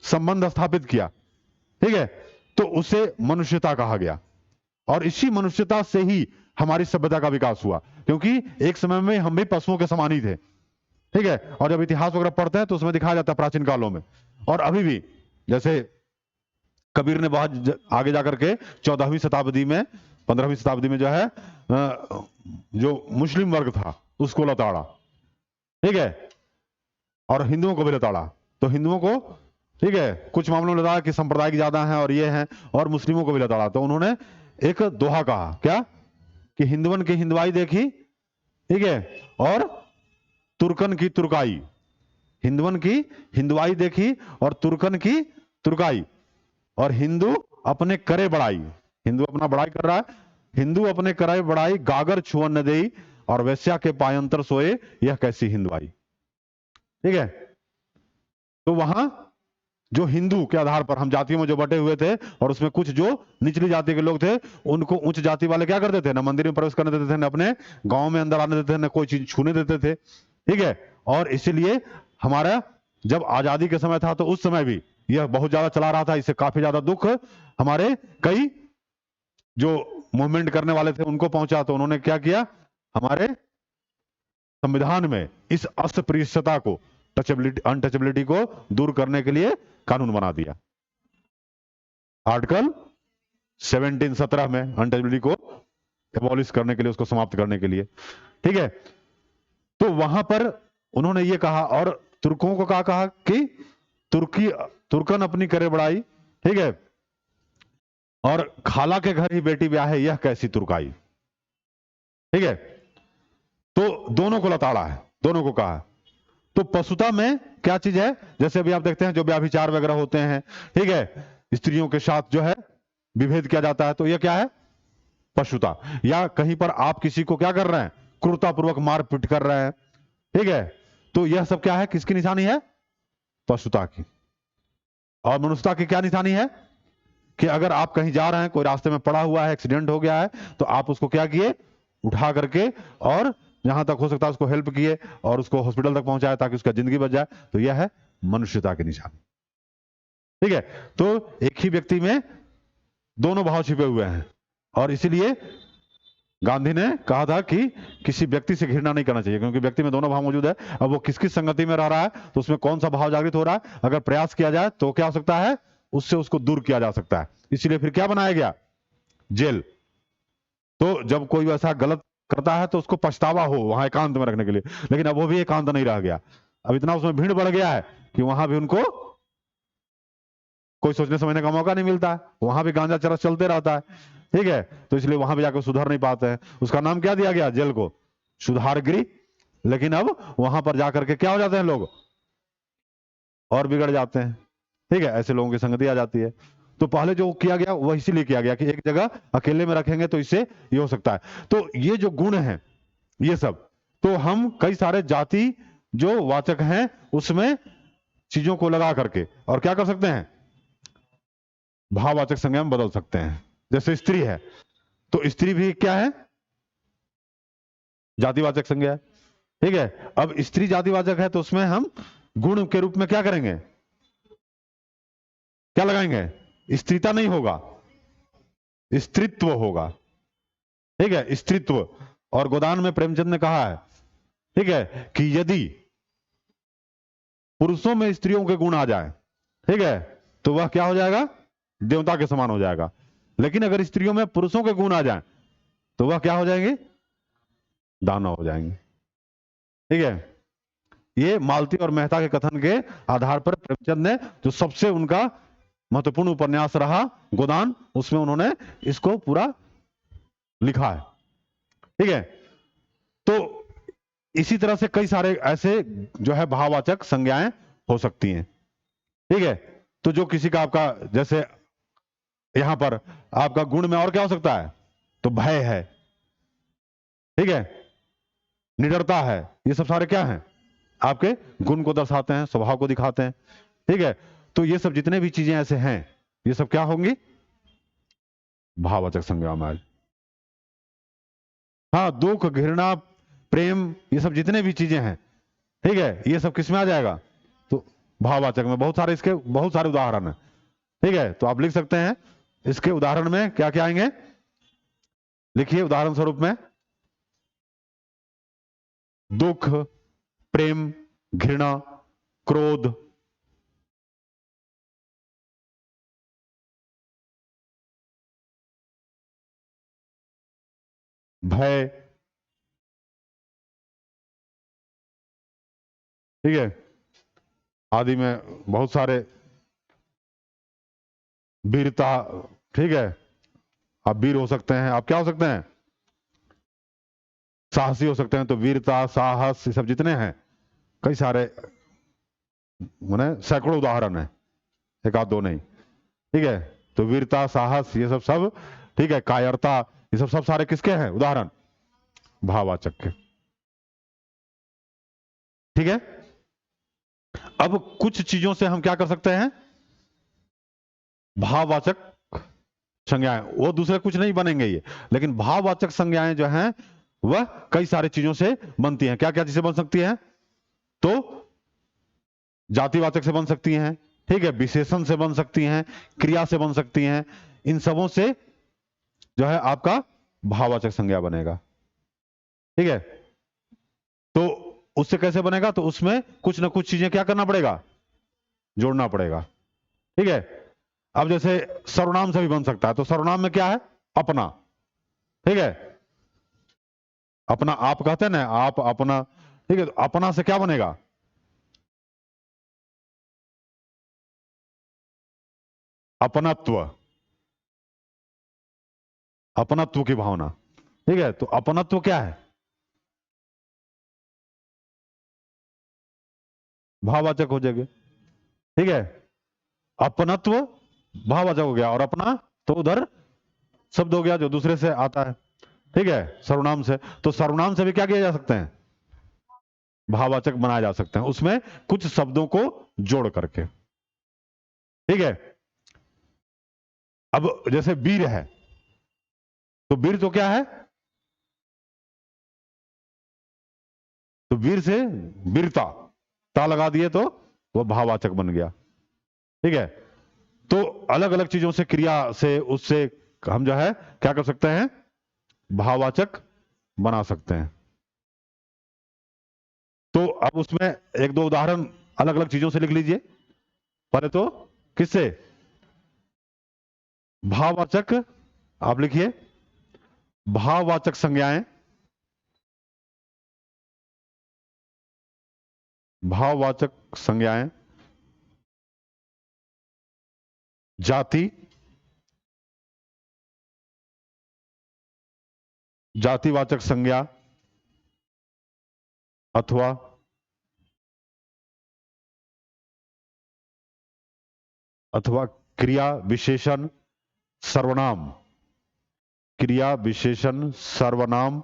संबंध स्थापित किया। ठीक है, तो उसे मनुष्यता कहा गया, और इसी मनुष्यता से ही हमारी सभ्यता का विकास हुआ, क्योंकि एक समय में हम भी पशुओं के समान ही थे, ठीक है। और जब इतिहास वगैरह पढ़ते हैं तो उसमें दिखाया जाता है प्राचीन कालों में, और अभी भी, जैसे कबीर ने बहुत आगे जाकर के 14वीं शताब्दी में, 15वीं शताब्दी में जो है जो मुस्लिम वर्ग था उसको लताड़ा, ठीक है, और हिंदुओं को भी लताड़ा। तो हिंदुओं को, ठीक है, कुछ मामलों में लताड़ा कि सांप्रदायिक ज्यादा हैं और ये हैं, और मुस्लिमों को भी लताड़ा। तो उन्होंने एक दोहा कहा, क्या, कि हिंदुवन की हिंदवाई देखी, ठीक है, और तुर्कन की तुर्काई। हिंदुवन की हिंदवाई देखी और तुर्कन की तुर्काई। और हिंदू अपने करे बड़ाई, हिंदू अपना बड़ाई कर रहा है, हिंदू अपने करे बड़ाई, गागर छुअन न देई, और वैश्या के पायंतर सोए, यह कैसी हिंदवाई। ठीक है। तो वहां जो हिंदू के आधार पर हम जातियों में जो बटे हुए थे, और उसमें कुछ जो निचली जाति के लोग थे, उनको उच्च जाति वाले क्या करते थे, ना मंदिर में प्रवेश करने देते थे, ना अपने गांव में अंदर आने देते थे, ना कोई चीज छूने देते थे, ठीक है। और इसीलिए हमारा जब आजादी के समय था तो उस समय भी यह बहुत ज्यादा चला रहा था, इससे काफी ज्यादा दुख हमारे कई जो मूवमेंट करने वाले थे उनको पहुंचा। तो उन्होंने क्या किया, हमारे संविधान में इस अस्पृश्यता को, टचेबिलिटी, अनटचेबिलिटी को दूर करने के लिए कानून बना दिया। आर्टिकल 1717 में अनटचेबिलिटी को एबॉलिश करने के लिए, उसको समाप्त करने के लिए, ठीक है। तो वहां पर उन्होंने ये कहा, और तुर्कों को कहा कि तुर्कन अपनी करे बड़ाई, ठीक है, और खाला के घर ही बेटी ब्याह है, यह कैसी तुर्काई, ठीक है। तो दोनों को लताड़ा है, दोनों को कहा। तो पशुता में क्या चीज है, जैसे अभी आप देखते हैं जो व्याभिचार वगैरह होते हैं, ठीक है, स्त्रियों के साथ जो है विभेद किया जाता है, तो यह क्या है, पशुता। या कहीं पर आप किसी को क्या कर रहे हैं, क्रूरतापूर्वक मारपीट कर रहे हैं, ठीक है, तो यह सब क्या है, किसकी निशानी है, पशुता की। और मनुष्यता की क्या निशानी है, कि अगर आप कहीं जा रहे हैं, कोई रास्ते में पड़ा हुआ है, एक्सीडेंट हो गया है, तो आप उसको क्या किए, उठा करके, और जहां तक हो सकता है उसको हेल्प किए, और उसको हॉस्पिटल तक पहुंचाया ताकि उसका जिंदगी बच जाए। तो यह है मनुष्यता की निशानी, ठीक है। तो एक ही व्यक्ति में दोनों भाव छिपे हुए हैं, और इसीलिए गांधी ने कहा था कि किसी व्यक्ति से घृणा नहीं करना चाहिए, क्योंकि व्यक्ति में दोनों भाव मौजूद है। अब वो किस किस संगति में रह रहा है, तो उसमें कौन सा भाव जागृत हो रहा है, अगर प्रयास किया जाए तो क्या हो सकता है, उससे उसको दूर किया जा सकता है। इसलिए फिर क्या बनाया गया, जेल। तो जब कोई वैसा गलत करता है तो उसको पछतावा हो वहां एकांत में रखने के लिए, लेकिन अब वो भी एकांत नहीं रह गया, अब इतना उसमें भीड़ बढ़ गया है कि वहां भी उनको कोई सोचने समझने का मौका नहीं मिलता है, वहां भी गांजा चरस चलते रहता है, ठीक है। तो इसलिए वहां भी जाकर सुधर नहीं पाते हैं। उसका नाम क्या दिया गया, जेल को, सुधार गृह। लेकिन अब वहां पर जाकर के क्या हो जाते हैं लोग, और बिगड़ जाते हैं, ठीक है, ऐसे लोगों की संगति आ जाती है। तो पहले जो किया गया वह इसीलिए किया गया कि एक जगह अकेले में रखेंगे तो इससे ये हो सकता है। तो ये जो गुण है ये सब, तो हम कई सारे जाति जो वाचक हैं उसमें चीजों को लगा करके और क्या कर सकते हैं, भाववाचक संज्ञा में बदल सकते हैं। जैसे स्त्री है, तो स्त्री भी क्या है, जातिवाचक संज्ञा है, ठीक है। अब स्त्री जातिवाचक है तो उसमें हम गुण के रूप में क्या करेंगे, क्या लगाएंगे, स्त्रीता नहीं होगा, स्त्रीत्व होगा, ठीक है, स्त्रीत्व। और गोदान में प्रेमचंद ने कहा है, ठीक है, कि यदि पुरुषों में स्त्रियों के गुण आ जाए, ठीक है, तो वह क्या हो जाएगा, देवता के समान हो जाएगा। लेकिन अगर स्त्रियों में पुरुषों के गुण आ जाए तो वह क्या हो जाएंगे, दानव हो जाएंगे, ठीक है। ये मालती और मेहता के कथन के आधार पर प्रेमचंद ने, जो सबसे उनका महत्वपूर्ण उपन्यास रहा गोदान, उसमें उन्होंने इसको पूरा लिखा है, ठीक है। तो इसी तरह से कई सारे ऐसे जो है भाववाचक संज्ञाएं हो सकती हैं, ठीक है। तो जो किसी का आपका, जैसे यहां पर आपका गुण में और क्या हो सकता है, तो भय है, ठीक है, निडरता है, ये सब सारे क्या हैं, आपके गुण को दर्शाते हैं, स्वभाव को दिखाते हैं, ठीक है। तो ये सब जितने भी चीजें ऐसे हैं, ये सब क्या होंगी, भाववाचक संज्ञा में। हाँ, दुख, घृणा, प्रेम, ये सब जितने भी चीजें हैं, ठीक है, ये सब किस में आ जाएगा, तो भाववाचक में। बहुत सारे इसके बहुत सारे उदाहरण है, ठीक है। तो आप लिख सकते हैं इसके उदाहरण में क्या क्या आएंगे, लिखिए उदाहरण स्वरूप में दुख, प्रेम, घृणा, क्रोध, भय, ठीक है, आदि में बहुत सारे, वीरता, ठीक है, आप वीर हो सकते हैं, आप क्या हो सकते हैं, साहसी हो सकते हैं। तो वीरता, साहस, ये सब जितने हैं, कई सारे, माने सैकड़ों उदाहरण है, एक आध दो नहीं, ठीक है। तो वीरता, साहस, ये सब सब, ठीक है, कायरता, ये सब सब सारे किसके हैं उदाहरण, भाववाचक के, ठीक है। अब कुछ चीजों से हम क्या कर सकते हैं, भाववाचक संज्ञाएं, वो दूसरे कुछ नहीं बनेंगे ये, लेकिन भाववाचक संज्ञाएं जो हैं वह कई सारी चीजों से बनती हैं। क्या क्या चीजें बन सकती हैं, तो जातिवाचक से बन सकती हैं, ठीक है, विशेषण से बन सकती हैं, क्रिया से बन सकती हैं, इन सबों से जो है आपका भाववाचक संज्ञा बनेगा, ठीक है। तो उससे कैसे बनेगा, तो उसमें कुछ ना कुछ चीजें क्या करना पड़ेगा, जोड़ना पड़ेगा, ठीक है। अब जैसे सर्वनाम से भी बन सकता है, तो सर्वनाम में क्या है, अपना, ठीक है, अपना, आप कहते हैं ना, आप, अपना, ठीक है, तो अपना से क्या बनेगा, अपनत्व, अपनत्व की भावना, ठीक है। तो अपनत्व क्या है, भाववाचक हो जाएगा, ठीक है। अपनत्व भाववाचक हो गया, और अपना तो उधर शब्द हो गया जो दूसरे से आता है, ठीक है, सर्वनाम से। तो सर्वनाम से भी क्या किया जा सकते हैं, भाववाचक बनाए जा सकते हैं, उसमें कुछ शब्दों को जोड़ करके, ठीक है। अब जैसे वीर है, तो वीर तो क्या है, तो वीर से वीरता, ता लगा दिए तो वो भाववाचक बन गया, ठीक है। तो अलग अलग चीजों से, क्रिया से, उससे हम जो है क्या कर सकते हैं, भाववाचक बना सकते हैं। तो अब उसमें एक दो उदाहरण अलग अलग चीजों से लिख लीजिए। पहले तो किससे, भाववाचक, आप लिखिए भाववाचक संज्ञाएं, भाववाचक संज्ञाएं, जाति, जातिवाचक संज्ञा, अथवा अथवा क्रिया विशेषण सर्वनाम, क्रिया विशेषण सर्वनाम,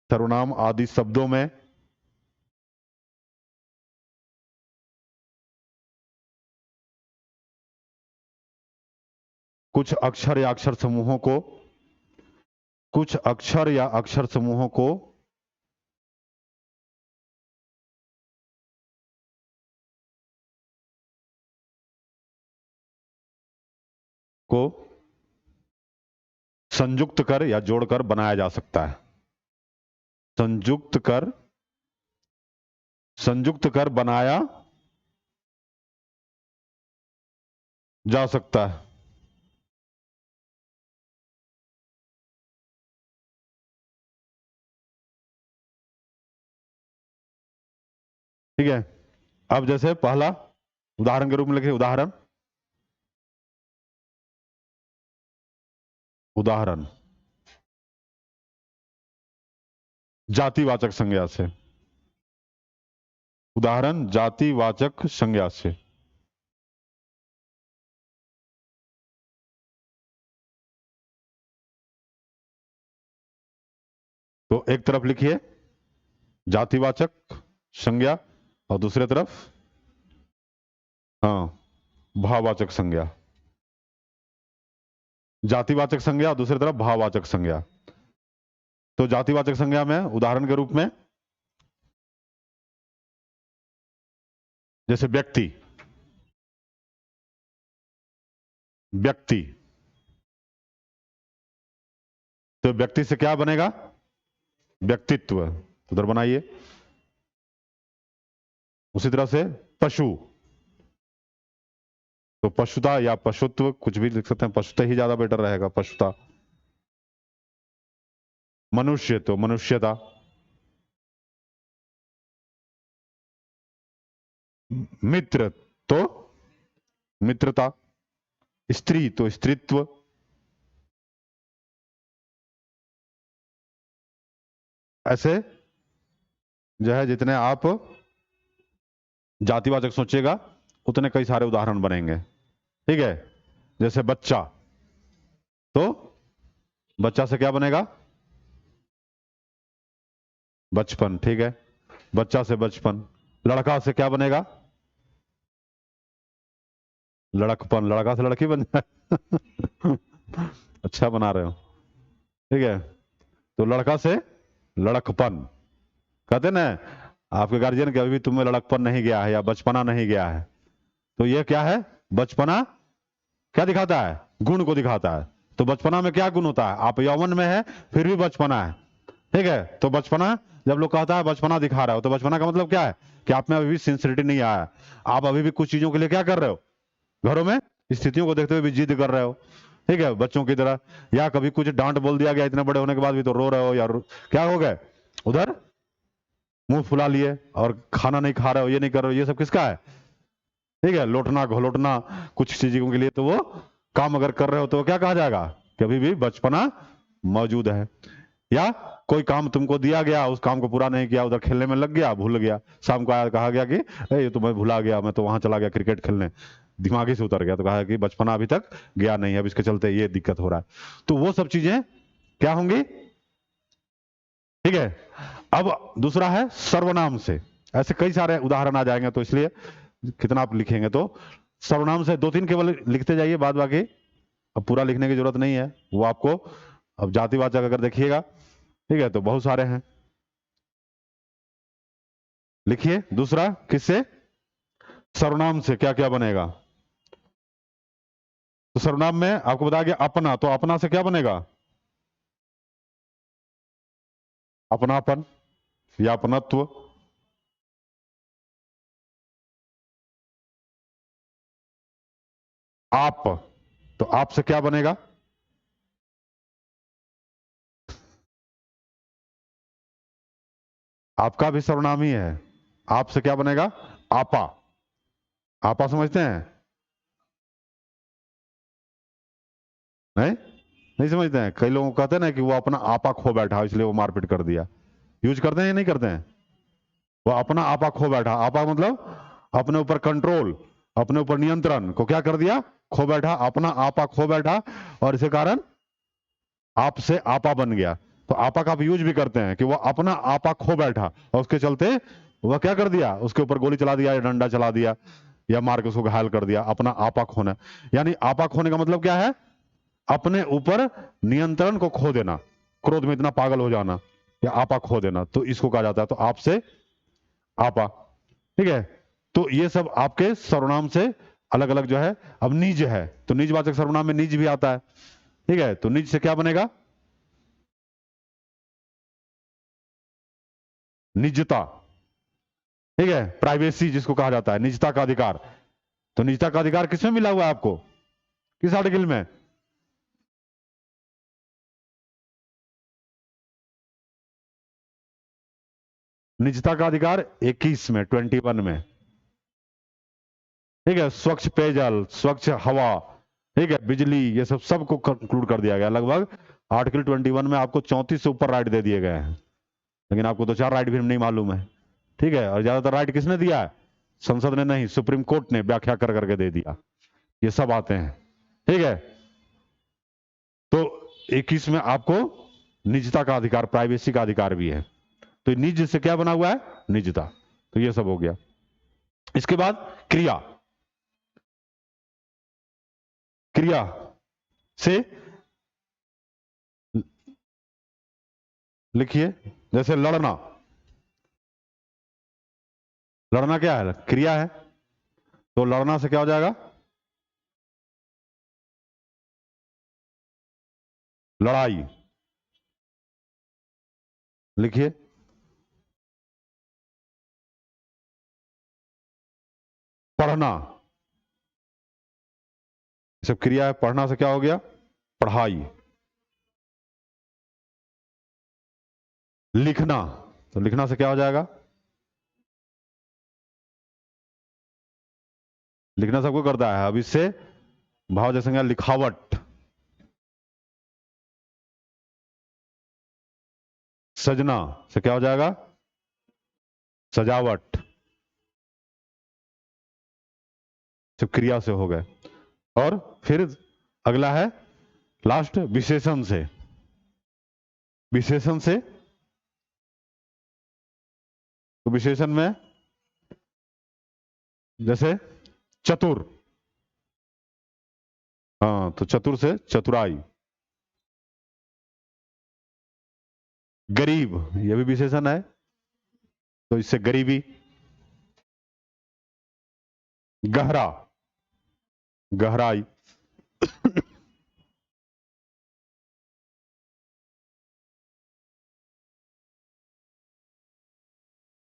सर्वनाम आदि शब्दों में कुछ अक्षर या अक्षर समूहों को, कुछ अक्षर या अक्षर समूहों को संयुक्त कर या जोड़कर बनाया जा सकता है, संयुक्त कर, संयुक्त कर बनाया जा सकता है, ठीक है। अब जैसे पहला उदाहरण के रूप में लिखिए, उदाहरण, उदाहरण जातिवाचक संज्ञा से, उदाहरण जातिवाचक संज्ञा से, तो एक तरफ लिखिए जातिवाचक संज्ञा, और दूसरे तरफ, हाँ, भाववाचक संज्ञा, जातिवाचक संज्ञा और दूसरी तरफ भाववाचक संज्ञा। तो जातिवाचक संज्ञा में उदाहरण के रूप में जैसे व्यक्ति, व्यक्ति, तो व्यक्ति से क्या बनेगा? व्यक्तित्व। तो उधर बनाइए। उसी तरह से पशु, तो पशुता या पशुत्व कुछ भी लिख सकते हैं, पशुता ही ज्यादा बेटर रहेगा, पशुता। मनुष्य तो मनुष्यता। मित्र तो मित्रता। स्त्री तो स्त्रीत्व। ऐसे जो है जितने आप जातिवाचक सोचिएगा उतने कई सारे उदाहरण बनेंगे। ठीक है, जैसे बच्चा, तो बच्चा से क्या बनेगा? बचपन। ठीक है, बच्चा से बचपन। लड़का से क्या बनेगा? लड़कपन। लड़का से लड़की बन जाए। अच्छा बना रहे हो। ठीक है, तो लड़का से लड़कपन। कहते ना आपके गार्जियन के अभी भी तुम्हें लड़कपन नहीं गया है या बचपना नहीं गया है, तो ये क्या है? बचपना क्या दिखाता है? गुण को दिखाता है। तो बचपना में क्या गुण होता है? आप यौवन में है फिर भी बचपना है। ठीक है, तो बचपना जब लोग कहता है बचपना दिखा रहा हो, तो बचपना का मतलब क्या है? कि आप में अभी भी सिंसियरिटी नहीं आया। आप अभी भी कुछ चीजों के लिए क्या कर रहे हो? घरों में स्थितियों को देखते हुए भी जिद कर रहे हो। ठीक है, बच्चों की तरह। या कभी कुछ डांट बोल दिया गया इतने बड़े होने के बाद भी तो रो रहे हो, या क्या हो गए? उधर मुंह फुला लिए और खाना नहीं खा रहे हो, ये नहीं कर रहे हो, ये सब किसका है? ठीक है, लोटना घोलोटना कुछ चीजों के लिए, तो वो काम अगर कर रहे हो तो क्या कहा जाएगा? कभी भी बचपना मौजूद है। या कोई काम तुमको दिया गया, उस काम को पूरा नहीं किया, उधर खेलने में लग गया, भूल गया, शाम को आया कहा गया कि ये तो मैं भुला गया, मैं तो वहां चला गया क्रिकेट खेलने, दिमागी से उतर गया, तो कहा कि बचपना अभी तक गया नहीं, अब इसके चलते ये दिक्कत हो रहा है। तो वो सब चीजें क्या होंगी? ठीक है, अब दूसरा है सर्वनाम से। ऐसे कई सारे उदाहरण आ जाएंगे, तो इसलिए कितना आप लिखेंगे, तो सर्वनाम से दो तीन केवल लिखते जाइए, बाद बाकी अब पूरा लिखने की जरूरत नहीं है, वो आपको अब जातिवाचक अगर देखिएगा, ठीक है, तो बहुत सारे हैं। लिखिए दूसरा, किससे? सर्वनाम से क्या क्या बनेगा? तो सर्वनाम में आपको बताया गया अपना, तो अपना से क्या बनेगा? अपनापन या अपनत्व। आप, तो आप से क्या बनेगा? आपका भी सर्वनाम ही है। आप से क्या बनेगा? आपा। आपा समझते हैं? नहीं, नहीं समझते हैं। कई लोग कहते हैं ना कि वो अपना आपा खो बैठा इसलिए वो मारपीट कर दिया। यूज करते हैं या नहीं करते हैं? वो अपना आपा खो बैठा। आपा मतलब अपने ऊपर कंट्रोल, अपने ऊपर नियंत्रण को क्या कर दिया? खो बैठा। अपना आपा खो बैठा, और इसी कारण आप से आपा बन गया। तो आपा का भी यूज भी करते हैं कि वो अपना आपा खो बैठा, और उसके चलते वह क्या कर दिया? उसके ऊपर गोली चला दिया या डंडा चला दिया या मार के उसको घायल कर दिया। अपना आपा खोना, यानी आपा खोने का मतलब क्या है? अपने ऊपर नियंत्रण को खो देना, क्रोध में इतना पागल हो जाना, या आपा खो देना, तो इसको कहा जाता है। तो आपसे आपा। ठीक है, तो ये सब आपके सर्वनाम से अलग अलग जो है। अब निज है, तो निजवाचक सर्वनाम में निज भी आता है। ठीक है, तो निज से क्या बनेगा? निजता। ठीक है, प्राइवेसी जिसको कहा जाता है, निजता का अधिकार। तो निजता का अधिकार किसमें मिला हुआ है आपको? किस आर्टिकल में? निजता का अधिकार 21 में, 21 में। ठीक है, स्वच्छ पेयजल, स्वच्छ हवा, ठीक है, बिजली, ये सब सबको कंक्लूड कर दिया गया। लगभग आर्टिकल 21 में आपको 34 से ऊपर राइट दे दिए गए हैं, लेकिन आपको दो चार राइट भी नहीं मालूम है। ठीक है, और ज्यादातर राइट किसने दिया है? संसद ने नहीं, सुप्रीम कोर्ट ने व्याख्या कर करके दे दिया। ये सब आते हैं। ठीक है, तो 21 में आपको निजता का अधिकार, प्राइवेसी का अधिकार भी है। तो निज से क्या बना हुआ है? निजता। तो ये सब हो गया। इसके बाद क्रिया। क्रिया से लिखिए, जैसे लड़ना। लड़ना क्या है? क्रिया है। तो लड़ना से क्या हो जाएगा? लड़ाई, लिखिए। पढ़ना, सब क्रिया है, पढ़ना से क्या हो गया? पढ़ाई। लिखना, तो लिखना से क्या हो जाएगा? लिखना सबको करता है। अब इससे भाव जैसे लिखावट। सजना से क्या हो जाएगा? सजावट। सब क्रिया से हो गए। और फिर अगला है लास्ट, विशेषण से। विशेषण से, तो विशेषण में जैसे चतुर, हाँ, तो चतुर से चतुराई। गरीब, यह भी विशेषण है, तो इससे गरीबी। गहरा, गहराई।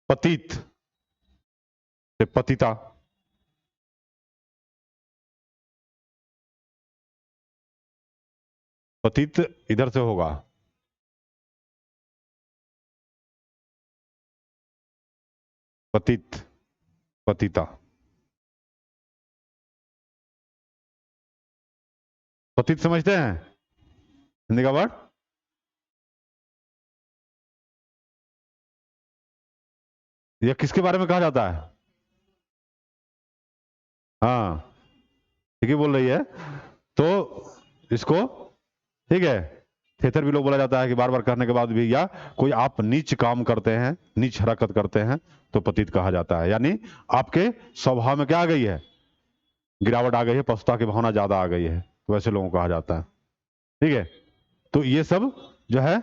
पतित से पतिता। पतित इधर से होगा, पतित, पतिता। पतित समझते हैं हिंदी का वर्ड? यह किसके बारे में कहा जाता है? हाँ, ठीक ही बोल रही है। तो इसको, ठीक है, थेथर भी लोग बोला जाता है कि बार बार कहने के बाद भी, या कोई आप नीच काम करते हैं, नीच हरकत करते हैं, तो पतित कहा जाता है। यानी आपके स्वभाव में क्या आ गई है? गिरावट आ गई है, पशुता की भावना ज्यादा आ गई है, तो ऐसे लोगों को कहा जाता है। ठीक है, तो ये सब जो है,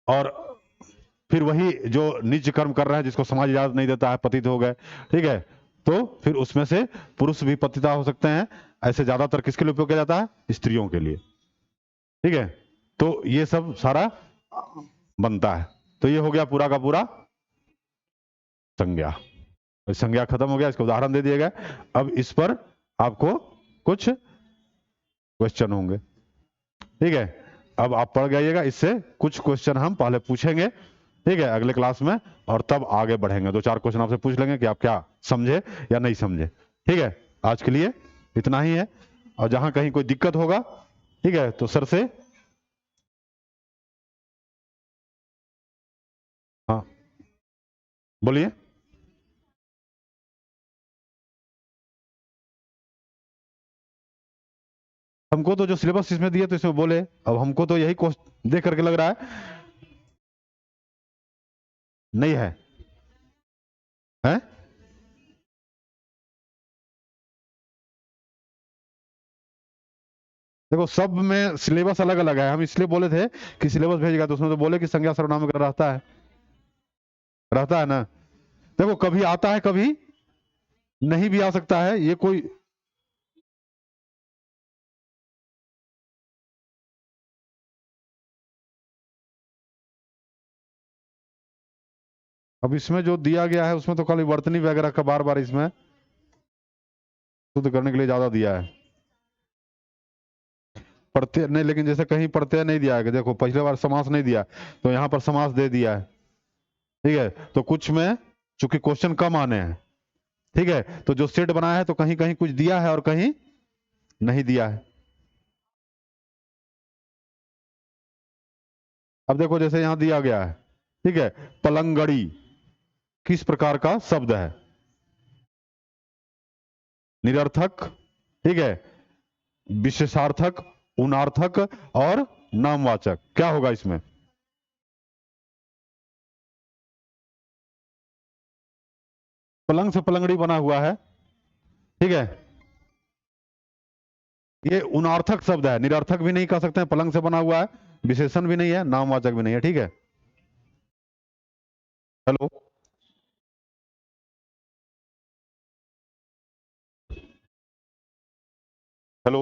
और फिर वही जो निज कर्म कर रहा है, जिसको समाज इजाजत नहीं देता है, पतित हो गए। ठीक है, तो फिर उसमें से पुरुष भी पतिता हो सकते हैं। ऐसे ज्यादातर किसके लिए उपयोग किया जाता है? स्त्रियों के लिए। ठीक है, तो ये सब सारा बनता है। तो ये हो गया पूरा का पूरा संज्ञा। संज्ञा खत्म हो गया, इसको उदाहरण दे दिए गए। अब इस पर आपको कुछ क्वेश्चन होंगे। ठीक है, अब आप पढ़ जाइएगा, इससे कुछ क्वेश्चन हम पहले पूछेंगे, ठीक है, अगले क्लास में, और तब आगे बढ़ेंगे। दो चार क्वेश्चन आपसे पूछ लेंगे कि आप क्या समझे या नहीं समझे। ठीक है, आज के लिए इतना ही है, और जहां कहीं कोई दिक्कत होगा, ठीक है, तो सर से, हाँ बोलिए। हमको तो जो सिलेबस इसमें दिया तो इसमें बोले, अब हमको तो यही देख करके लग रहा है नहीं है। हैं? देखो, सब में सिलेबस अलग अलग है, हम इसलिए बोले थे कि सिलेबस भेजेगा, तो उसमें तो बोले कि संज्ञा सर्वनाम वगैरह रहता है, रहता है ना। देखो, कभी आता है, कभी नहीं भी आ सकता है, ये कोई, अब इसमें जो दिया गया है उसमें तो खाली वर्तनी वगैरह का बार बार इसमें शुद्ध करने के लिए ज्यादा दिया है। प्रत्यय नहीं, लेकिन जैसे कहीं प्रत्यय नहीं दिया है, देखो पिछले बार समास नहीं दिया, तो यहाँ पर समास दे दिया है। ठीक है, तो कुछ में चूंकि क्वेश्चन कम आने हैं, ठीक है, तो जो सेट बनाया है तो कहीं कहीं कुछ दिया है और कहीं नहीं दिया है। अब देखो, जैसे यहां दिया गया है, ठीक है, पलंगड़ी किस प्रकार का शब्द है? निरर्थक, ठीक है, विशेषार्थक, उनार्थक और नामवाचक। क्या होगा इसमें? पलंग से पलंगड़ी बना हुआ है, ठीक है, ये उनार्थक शब्द है, निरर्थक भी नहीं कह सकते हैं, पलंग से बना हुआ है, विशेषण भी नहीं है, नामवाचक भी नहीं है। ठीक है, हेलो। हेलो।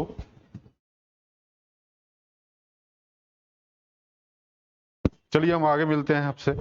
चलिए हम आगे मिलते हैं आपसे।